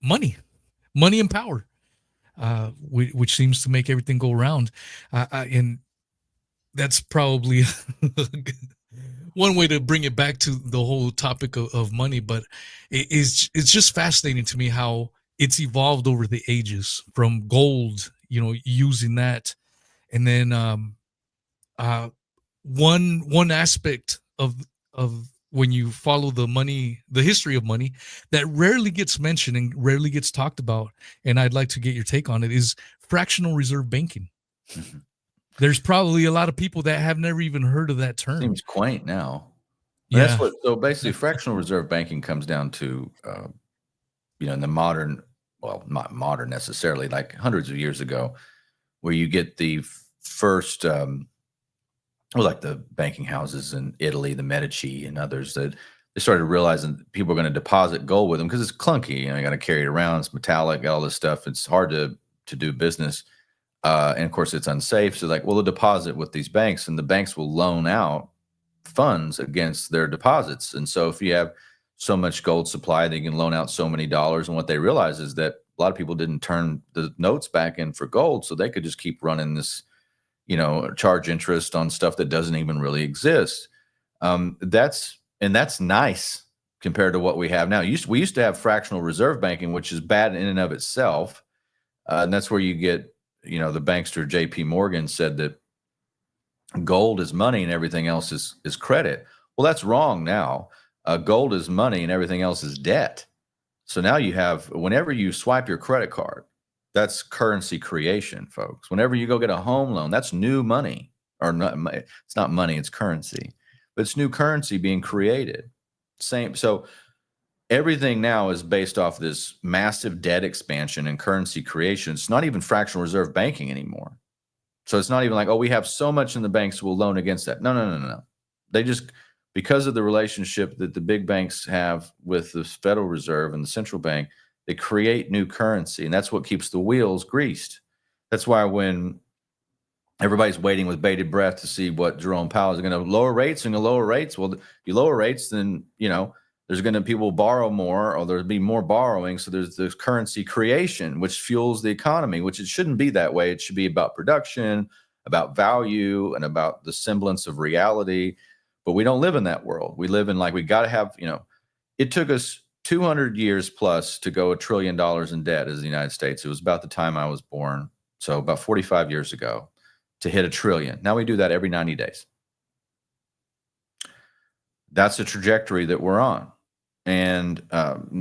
money and power, which seems to make everything go around. And that's probably one way to bring it back to the whole topic of money. But it's just fascinating to me how it's evolved over the ages, from gold, using that. And then one aspect of when you follow the history of money that rarely gets mentioned and rarely gets talked about, and I'd like to get your take on it, is fractional reserve banking. There's probably a lot of people that have never even heard of that term.
Seems quaint now.
Yeah.
So basically fractional reserve banking comes down to, in the modern, well, not modern necessarily, like hundreds of years ago, where you get the first, like the banking houses in Italy, the Medici and others, that they started realizing people are going to deposit gold with them because it's clunky. You got to carry it around. It's metallic, all this stuff. It's hard to do business. And of course it's unsafe. So like, well, they'll deposit with these banks, and the banks will loan out funds against their deposits. And so if you have so much gold supply, they can loan out so many dollars. And what they realize is that a lot of people didn't turn the notes back in for gold. So they could just keep running this, charge interest on stuff that doesn't even really exist. That's nice. compared to what we have now. We used to have fractional reserve banking, which is bad in and of itself. And that's where you get, the bankster J.P. Morgan said that gold is money and everything else is credit. Well, that's wrong now. Gold is money and everything else is debt. So now you have, whenever you swipe your credit card, that's currency creation, folks. Whenever you go get a home loan, that's new money. Or not, it's not money, it's currency. But it's new currency being created. Same. So everything now is based off this massive debt expansion and currency creation. It's not even fractional reserve banking anymore. So it's not even like, oh, we have so much in the banks, we'll loan against that. No. They just, because of the relationship that the big banks have with the Federal Reserve and the central bank, they create new currency, and that's what keeps the wheels greased. That's why when everybody's waiting with bated breath to see what Jerome Powell is going to lower rates and lower rates. Well, if you lower rates, then, there's going to people borrow more, or there'll be more borrowing. So there's this currency creation, which fuels the economy, which it shouldn't be that way. It should be about production, about value, and about the semblance of reality. But we don't live in that world. We live in we got to have, it took us 200 years plus to go $1 trillion in debt as the United States. It was about the time I was born. So about 45 years ago to hit $1 trillion. Now we do that every 90 days. That's the trajectory that we're on. And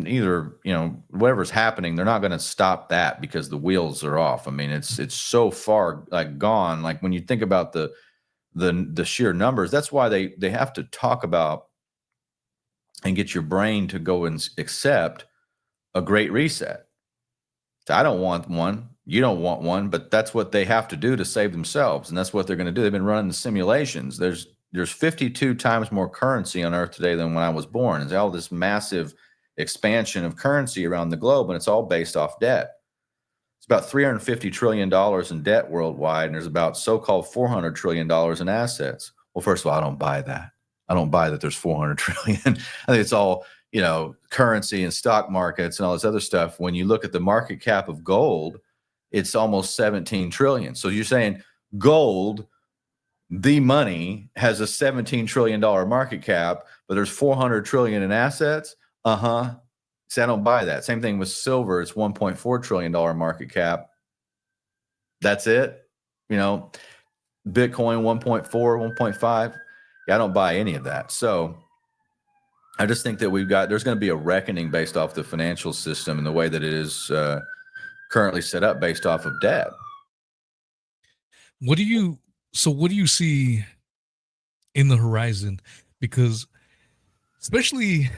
either, whatever's happening, they're not going to stop that because the wheels are off. I mean, it's so far gone. Like when you think about the sheer numbers, that's why they have to talk about and get your brain to go and accept a great reset. So I don't want one. You don't want one, but that's what they have to do to save themselves. And that's what they're going to do. They've been running the simulations. There's 52 times more currency on Earth today than when I was born. There's all this massive expansion of currency around the globe, and it's all based off debt. It's about $350 trillion in debt worldwide, and there's about so-called $400 trillion in assets. Well, first of all, I don't buy that. I don't buy that there's 400 trillion. I think it's all, currency and stock markets and all this other stuff. When you look at the market cap of gold, it's almost 17 trillion. So you're saying gold, the money, has a $17 trillion market cap, but there's 400 trillion in assets. See, I don't buy that. Same thing with silver. It's $1.4 trillion market cap. That's it. Bitcoin 1.4, 1.5. Yeah, I don't buy any of that. So I just think that there's going to be a reckoning based off the financial system and the way that it is currently set up based off of debt.
What do you see in the horizon? Because especially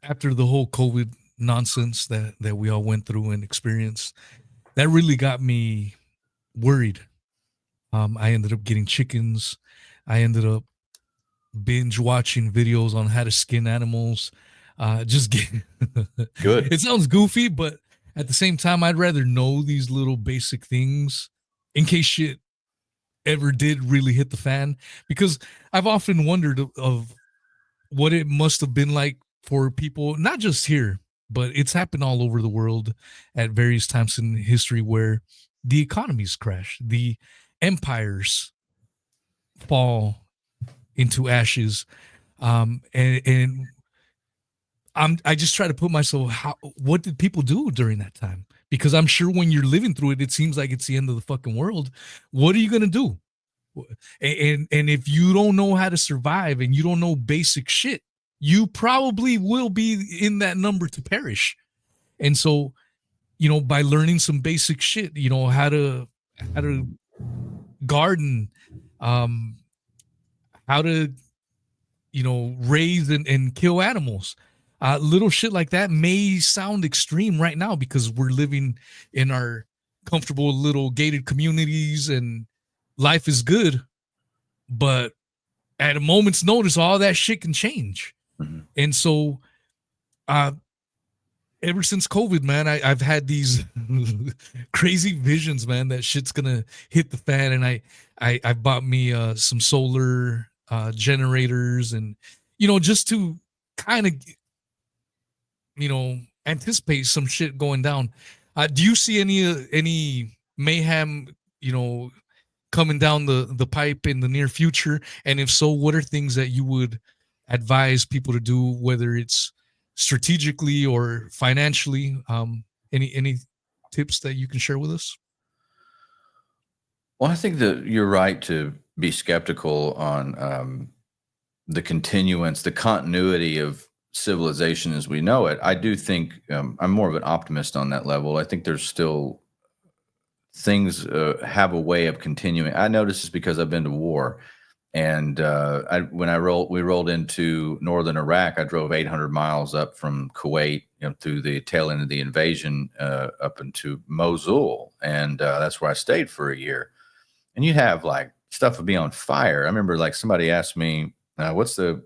after the whole COVID nonsense that we all went through and experienced, that really got me worried. I ended up getting chickens. I ended up binge watching videos on how to skin animals. Just get
Good.
It sounds goofy, but at the same time, I'd rather know these little basic things in case shit ever did really hit the fan. Because I've often wondered of what it must have been like for people, not just here, but it's happened all over the world at various times in history where the economies crash, the empires fall into ashes. And I just try to put myself, what did people do during that time? Because I'm sure when you're living through it, it seems like it's the end of the fucking world. What are you going to do? And if you don't know how to survive and you don't know basic shit, you probably will be in that number to perish. And so, by learning some basic shit, how to garden, how to, raise and kill animals. Little shit like that may sound extreme right now because we're living in our comfortable little gated communities and life is good. But at a moment's notice, all that shit can change.
Mm-hmm.
And so, ever since COVID, man, I've had these crazy visions, man, that shit's gonna hit the fan. And I bought me some solar generators and, just to kind of, anticipate some shit going down. Do you see any mayhem, coming down the pipe in the near future? And if so, what are things that you would advise people to do, whether it's strategically or financially? Any tips that you can share with us?
Well, I think that you're right to be skeptical on the continuance, the continuity of civilization as we know it. I do think I'm more of an optimist on that level. I think there's still things have a way of continuing. I notice this because I've been to war, and when we rolled into northern Iraq, I drove 800 miles up from Kuwait, through the tail end of the invasion, up into Mosul, and that's where I stayed for a year. And you have like stuff would be on fire. I remember like somebody asked me, "What's the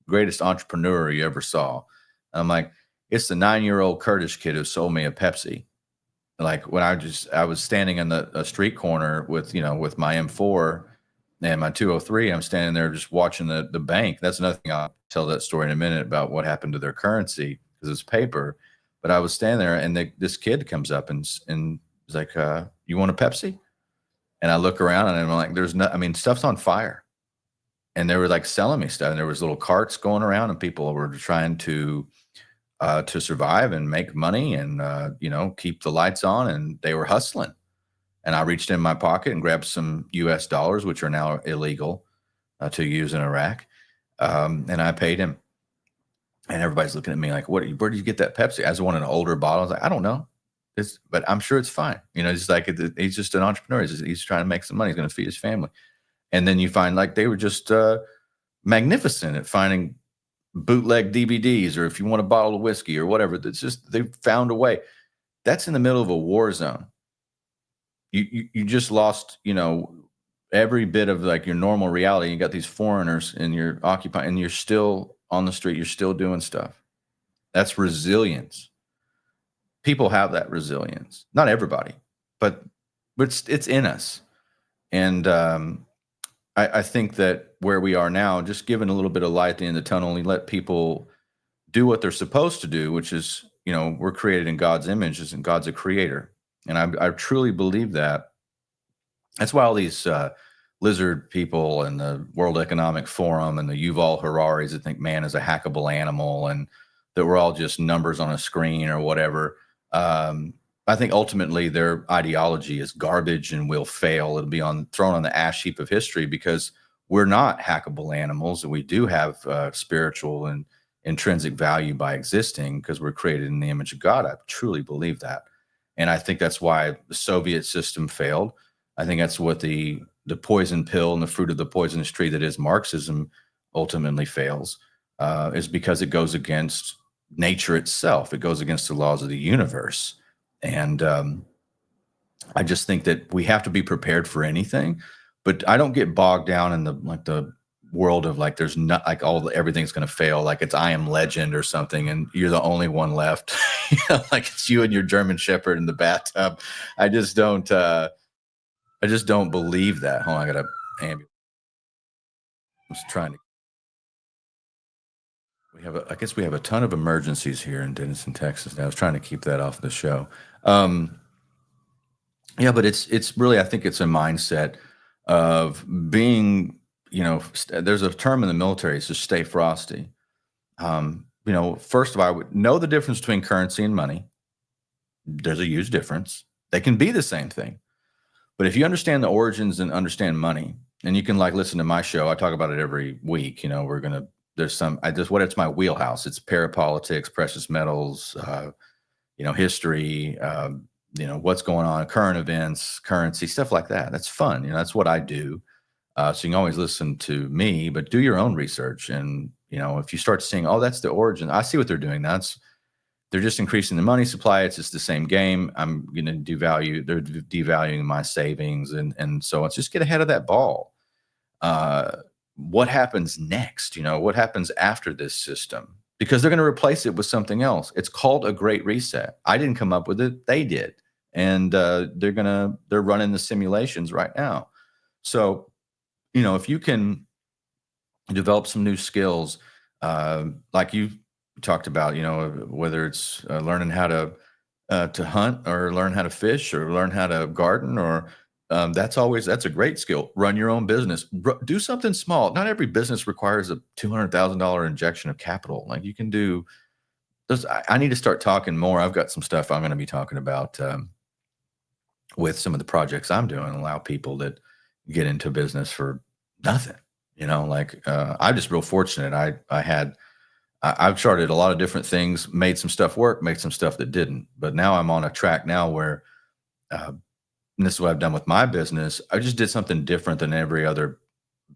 greatest entrepreneur you ever saw?" And I'm like, "It's the 9-year-old Kurdish kid who sold me a Pepsi." Like when I was standing in a street corner with my M4 and my 203. I'm standing there just watching the bank. That's another thing. I'll tell that story in a minute about what happened to their currency because it's paper. But I was standing there, and this kid comes up and is like, "You want a Pepsi?" And I look around, and I'm like, "There's no. I mean, stuff's on fire." And they were like selling me stuff, and there was little carts going around, and people were trying to survive and make money and keep the lights on, and they were hustling. And I reached in my pocket and grabbed some US dollars, which are now illegal to use in Iraq. And I paid him. And everybody's looking at me like, where did you get that Pepsi? I just wanted an older bottle. I was like, I don't know. But I'm sure it's fine. It's like he's just an entrepreneur. He's trying to make some money. He's going to feed his family. And then you find like they were just magnificent at finding bootleg DVDs, or if you want a bottle of whiskey or whatever. That's just they found a way. That's in the middle of a war zone. You just lost, every bit of like your normal reality. You got these foreigners and you're occupying, and you're still on the street. You're still doing stuff. That's resilience. People have that resilience. Not everybody, but it's in us. And I think that where we are now, just giving a little bit of light at the end of the tunnel, and let people do what they're supposed to do, which is, we're created in God's image, and God's a creator. And I truly believe that. That's why all these lizard people and the World Economic Forum and the Yuval Hararis that think man is a hackable animal and that we're all just numbers on a screen or whatever. I think ultimately their ideology is garbage and will fail. It'll be thrown on the ash heap of history because we're not hackable animals, and we do have spiritual and intrinsic value by existing because we're created in the image of God. I truly believe that. And I think that's why the Soviet system failed. I think that's what the poison pill and the fruit of the poisonous tree that is Marxism ultimately fails, is because it goes against nature itself. It goes against the laws of the universe. And I just think that we have to be prepared for anything, but I don't get bogged down in the world of like there's not like everything's going to fail, like it's I Am Legend or something, and you're the only one left. Like it's you and your German Shepherd in the bathtub. I just don't believe that. Hold on, I got a ambulance. I was trying to. I guess we have a ton of emergencies here in Denison, Texas. Now I was trying to keep that off the show. Yeah, but it's really, I think it's a mindset of being, there's a term in the military, it's just stay frosty. First of all, I would know the difference between currency and money. There's a huge difference. They can be the same thing. But if you understand the origins and understand money, and you can like listen to my show, I talk about it every week. It's my wheelhouse. It's parapolitics, precious metals, history, what's going on, current events, currency, stuff like that. That's fun. That's what I do. So you can always listen to me, but do your own research. And, if you start seeing, oh, that's the origin, I see what they're doing. They're just increasing the money supply. It's just the same game. I'm going to they're devaluing my savings. And so let's just get ahead of that ball. What happens next? What happens after this system? Because they're going to replace it with something else. It's called a great reset. I didn't come up with it. They did. And they're running the simulations right now. So, if you can develop some new skills, like you talked about, whether it's learning how to hunt or learn how to fish or learn how to garden, or that's a great skill. Run your own business. Do something small. Not every business requires a $200,000 injection of capital. Like you can do I need to start talking more. I've got some stuff I'm going to be talking about with some of the projects I'm doing, allow people that get into business for nothing. I'm just real fortunate. I've charted a lot of different things, made some stuff work, made some stuff that didn't. But now I'm on a track now where, and this is what I've done with my business. I just did something different than every other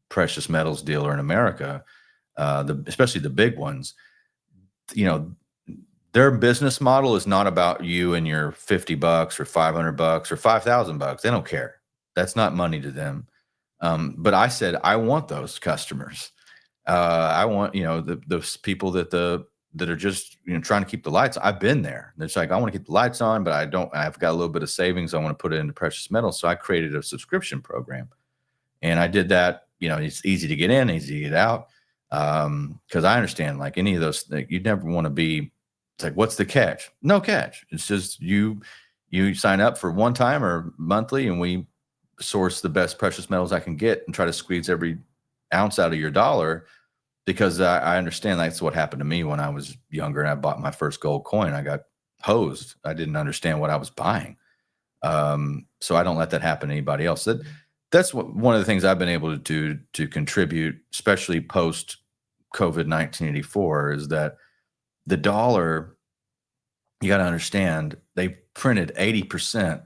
precious metals dealer in America, especially the big ones. You know, their business model is not about you and your $50 or $500 or $5,000. They don't care. That's not money to them. But I said, I want those customers. I want, those people that are just, trying to keep the lights. I've been there. It's like, I want to keep the lights on, but I've got a little bit of savings. I want to put it into precious metals. So I created a subscription program, and I did that. It's easy to get in, easy to get out. Cause I understand, like any of those, you'd never want to be, it's like, what's the catch? No catch. It's just you sign up for one time or monthly, and we source the best precious metals I can get and try to squeeze every ounce out of your dollar, because I understand that's what happened to me when I was younger and I bought my first gold coin. I got hosed. I didn't understand what I was buying. So I don't let that happen to anybody else. That's one of the things I've been able to do to contribute, especially post COVID 1984, is that the dollar, you got to understand, they printed 80%,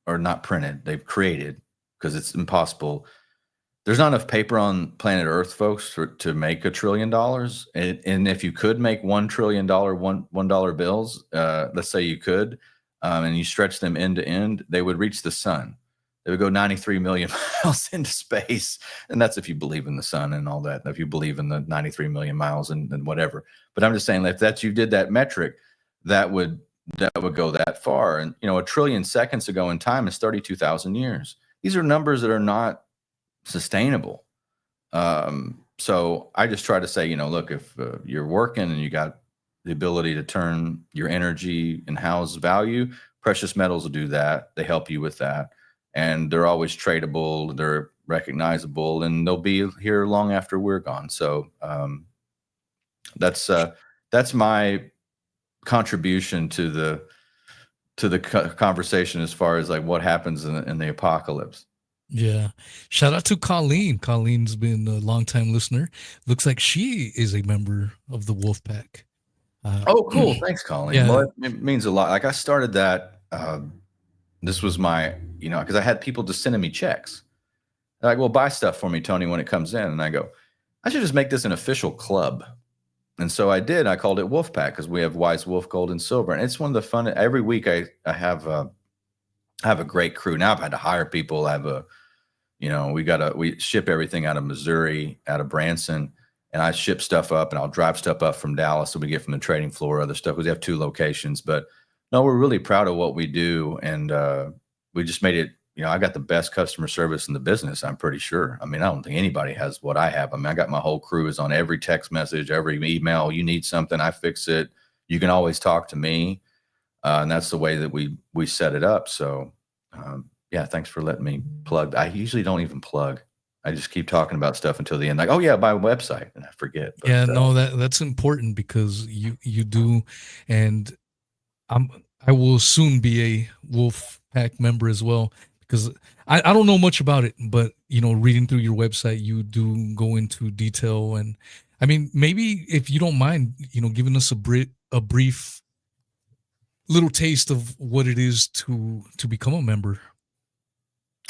or not printed, they've created, because it's impossible. There's not enough paper on planet Earth, folks, to make $1 trillion. And if you could make $1 trillion $1 bills, let's say you could, and you stretch them end to end, they would reach the sun. They would go 93 million miles into space. And that's if you believe in the sun and all that, if you believe in the 93 million miles and whatever. But I'm just saying, if you did that metric, that would go that far. And, 1 trillion seconds ago in time is 32,000 years. These are numbers that are not sustainable. So I just try to say, look, if you're working and you got the ability to turn your energy and house value, precious metals will do that. They help you with that. And they're always tradable. They're recognizable, and they'll be here long after we're gone. So that's my contribution to the conversation as far as like what happens in the apocalypse.
Yeah. Shout out to Colleen. Colleen's been a longtime listener. Looks like she is a member of the Wolf Pack.
Oh, cool. Thanks, Colleen.
Yeah.
Well, it means a lot. Like, I started that. This was my, because I had people just sending me checks. They're like, well, buy stuff for me, Tony, when it comes in. And I go, I should just make this an official club. And so I did. I called it Wolf Pack, because we have Wise Wolf, Gold, and Silver. And it's one of the fun. Every week I have a great crew. Now I've had to hire people. I have we ship everything out of Missouri, out of Branson, and I ship stuff up, and I'll drive stuff up from Dallas. So we get from the trading floor, other stuff. We have 2 locations, but no, we're really proud of what we do. And we just made it, I got the best customer service in the business, I'm pretty sure. I mean, I don't think anybody has what I have. I mean, I got my whole crew is on every text message, every email. You need something, I fix it. You can always talk to me. And that's the way that we set it up. So, yeah, thanks for letting me plug. I usually don't even plug. I just keep talking about stuff until the end. Like, oh yeah, my website, and I forget. But,
yeah, no, that's important, because you do, and I will soon be a Wolf Pack member as well, because I don't know much about it, but reading through your website, you do go into detail. And I mean, maybe if you don't mind, giving us a brief little taste of what it is to become a member.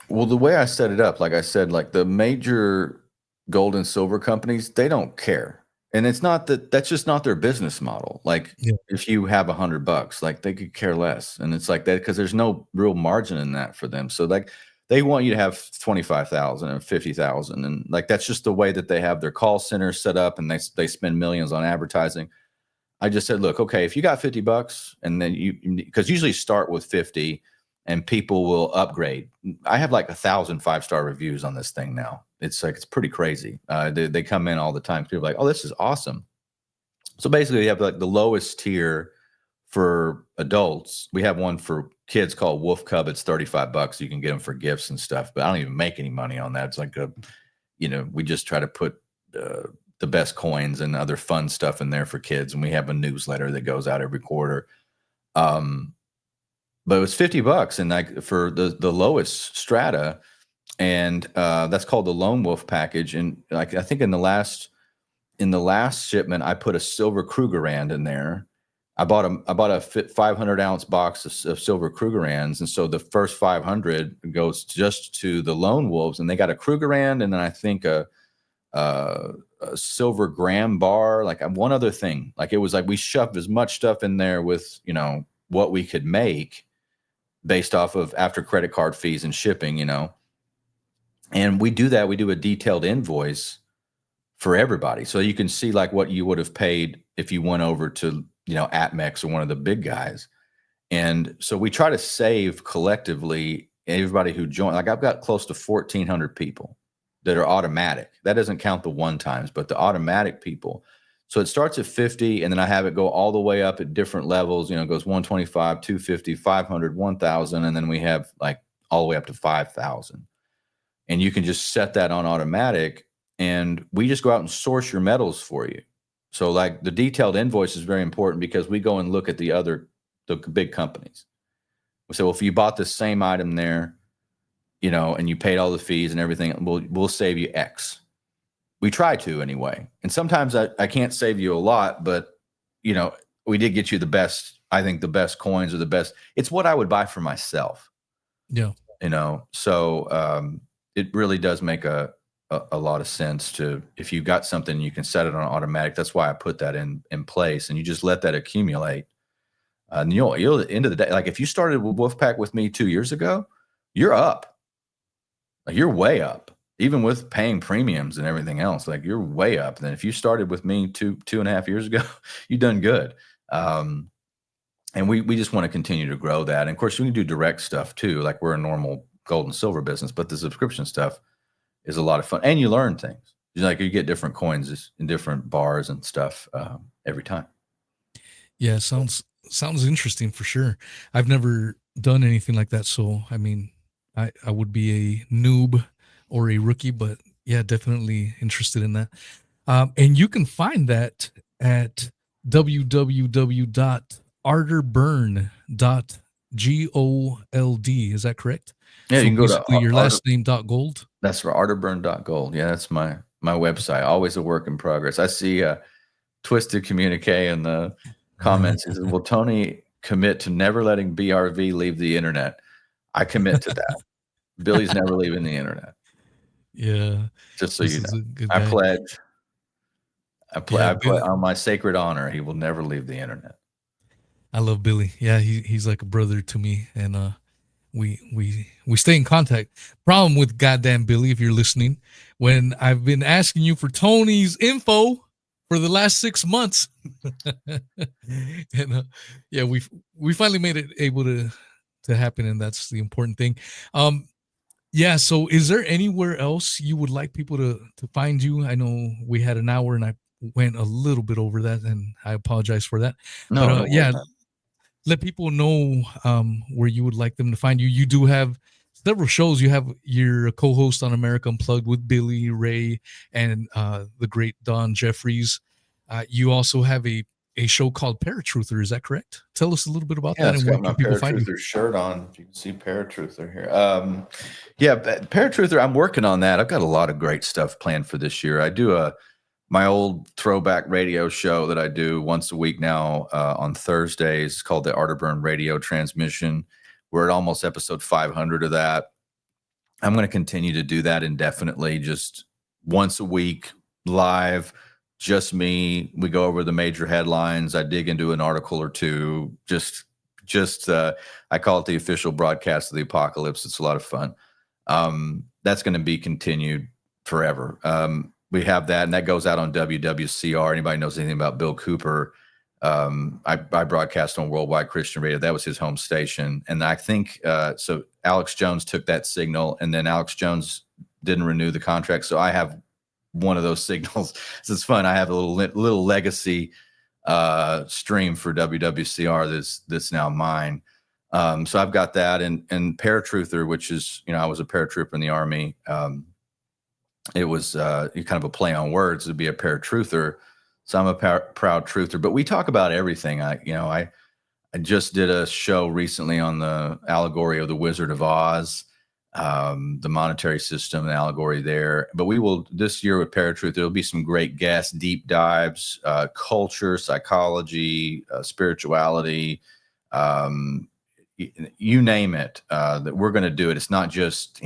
Well, the way I set it up, like I said, like the major gold and silver companies, they don't care. And it's not that's just not their business model. Like,
Yeah.
if you have $100, like, they could care less. And it's like that, because there's no real margin in that for them. So like, they want you to have 25,000 and 50,000. And like, that's just the way that they have their call center set up, and they spend millions on advertising. I just said, look, okay, if you got $50, and then because usually start with 50, and people will upgrade. I have like 1,000 5-star reviews on this thing now. It's like, it's pretty crazy. They come in all the time. People are like, oh, this is awesome. So basically, you have like the lowest tier for adults. We have one for kids called Wolf Cub. It's $35. You can get them for gifts and stuff, but I don't even make any money on that. It's like we just try to put the best coins and other fun stuff in there for kids. And we have a newsletter that goes out every quarter. But it was $50 and like for the lowest strata, and that's called the Lone Wolf package. And like I think in the last shipment, I put a silver Krugerrand in there. I bought a 500 ounce box of silver Krugerrands, and so the first 500 goes just to the Lone Wolves, and they got a Krugerrand, and then I think a silver Graham bar, like one other thing. Like it was like we shoved as much stuff in there with what we could make based off of after credit card fees and shipping, and we do that. We do a detailed invoice for everybody. So you can see like what you would have paid if you went over to, Atmex or one of the big guys. And so we try to save collectively everybody who joined. Like I've got close to 1,400 people that are automatic. That doesn't count the one times, but the automatic people. So it starts at 50, and then I have it go all the way up at different levels. It goes 125, 250, 500, 1,000, and then we have like all the way up to 5,000. And you can just set that on automatic, and we just go out and source your metals for you. So like the detailed invoice is very important because we go and look at the big companies. We say, well, if you bought the same item there, and you paid all the fees and everything, we'll save you X. We try to anyway. And sometimes I can't save you a lot, but we did get you the best, I think the best coins or the best. It's what I would buy for myself.
Yeah.
So it really does make a lot of sense to, if you've got something, you can set it on automatic. That's why I put that in place, and you just let that accumulate. And you'll at the end of the day, like if you started with Wolfpack with me 2 years ago, you're up. Like you're way up. Even with paying premiums and everything else, like you're way up. Then if you started with me two and a half years ago, you've done good. And we just want to continue to grow that. And of course, we can do direct stuff too. Like we're a normal gold and silver business, but the subscription stuff is a lot of fun, and you learn things. Like you get different coins in different bars and stuff every time.
Yeah, sounds interesting for sure. I've never done anything like that, so I mean, I would be a noob or a rookie, but yeah, definitely interested in that. And you can find that at www.arterburn.gold. Is that correct?
Yeah,
so
you can go
basically
to
your last name .gold.
That's for arterburn.gold. Yeah, that's my website. Always a work in progress. I see Twisted Communique in the comments. He says, will Tony commit to never letting BRV leave the internet? I commit to that. Billy's never leaving the internet.
Yeah.
Just so you know. I pledge on my sacred honor, he will never leave the internet.
I love Billy. Yeah, he's like a brother to me, and we stay in contact. Problem with goddamn Billy, if you're listening, when I've been asking you for Tony's info for the last 6 months, and yeah, we finally made it able to happen, and that's the important thing. Yeah. So, is there anywhere else you would like people to find you? I know we had an hour, and I went a little bit over that, and I apologize for that.
No,
but yeah, let people know where you would like them to find you. You do have several shows. You have your co-host on America Unplugged with Billy Ray and the great Don Jeffries. You also have a show called Paratruther. Is that correct? Tell us a little bit about that and where can people find you.
Shirt on. If you can see Paratruther here. Yeah, Paratruther. I'm working on that. I've got a lot of great stuff planned for this year. I do my old throwback radio show that I do once a week now on Thursdays called the Arterburn Radio Transmission. We're at almost episode 500 of that. I'm going to continue to do that indefinitely, just once a week, live, just me. We go over the major headlines. I dig into an article or two. Just I call it the official broadcast of the apocalypse. It's a lot of fun. That's going to be continued forever. We have that, and that goes out on WWCR. Anybody knows anything about Bill Cooper? I broadcast on Worldwide Christian Radio. That was his home station. And I think so Alex Jones took that signal, and then Alex Jones didn't renew the contract. So I have one of those signals. So it's fun. I have a little legacy stream for WWCR that's now mine. So I've got that, and Paratruther, which is, I was a paratrooper in the Army. it was kind of a play on words to be a paratruther. So I'm a proud truther. But we talk about everything. I just did a show recently on the allegory of the Wizard of Oz, the monetary system, the allegory there. But we will, this year with Paratruth, there'll be some great guests, deep dives, culture, psychology, spirituality, um, you name it, that we're going to do it. It's not just,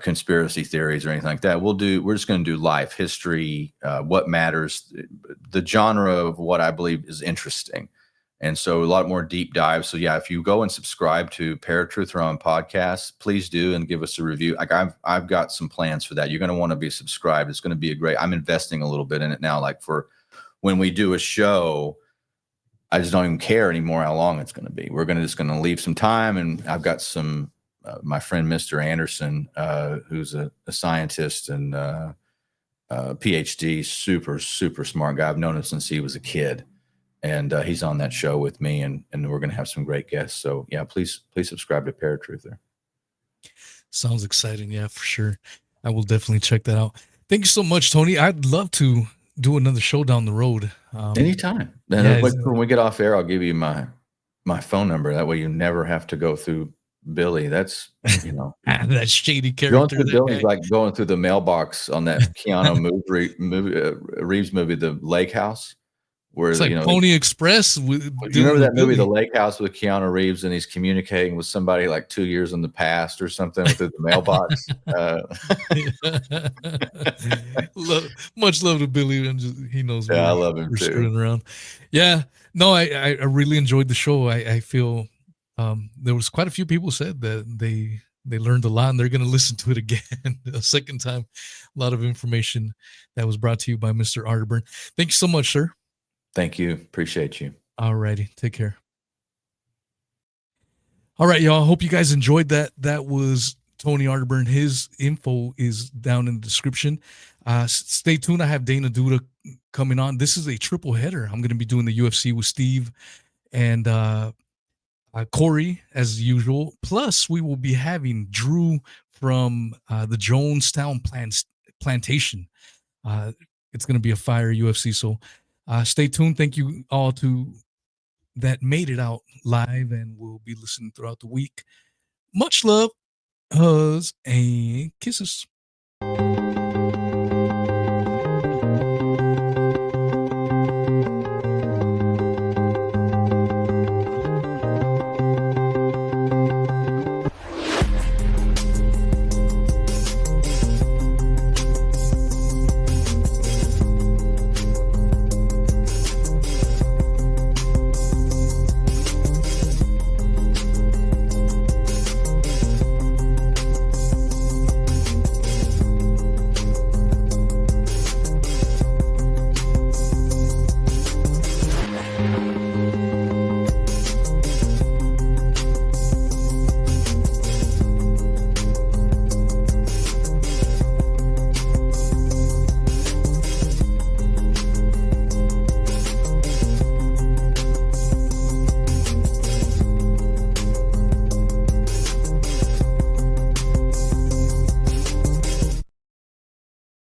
conspiracy theories or anything like that. We're just going to do life, history, what matters, the genre of what I believe is interesting. And so a lot more deep dives. So yeah, if you go and subscribe to Paratruther on podcasts, please do, and give us a review. Like I've got some plans for that. You're going to want to be subscribed. It's going to be I'm investing a little bit in it now. Like for when we do a show, I just don't even care anymore how long it's going to be. We're just going to leave some time. And I've got some, my friend, Mr. Anderson, who's a scientist and PhD, super, super smart guy. I've known him since he was a kid. And he's on that show with me, and we're going to have some great guests. So yeah, please subscribe to Paratruther.
Sounds exciting. Yeah, for sure. I will definitely check that out. Thank you so much, Tony. I'd love to do another show down the road.
Anytime. And when we get off air, I'll give you my phone number. That way you never have to go through Billy. That's,
that shady character.
Going through Billy's like going through the mailbox on that Keanu Reeves movie, The Lake House. Where,
it's like Pony Express.
You remember that movie, The Lake House, with Keanu Reeves, and he's communicating with somebody like 2 years in the past or something through the mailbox.
Much love to Billy, and he knows
I love him too.
Screwing around. Yeah, no, I really enjoyed the show. I feel there was quite a few people said that they learned a lot, and they're going to listen to it again a second time. A lot of information that was brought to you by Mr. Arterburn. Thank you so much, sir.
Thank you. Appreciate you.
All righty. Take care. All right, y'all. Hope you guys enjoyed that. That was Tony Arterburn. His info is down in the description. Stay tuned. I have Dana Duda coming on. This is a triple header. I'm going to be doing the UFC with Steve and Corey, as usual. Plus, we will be having Drew from the Jonestown Plantation. It's going to be a fire UFC. So stay tuned. Thank you all that made it out live and will be listening throughout the week. Much love, hugs, and kisses.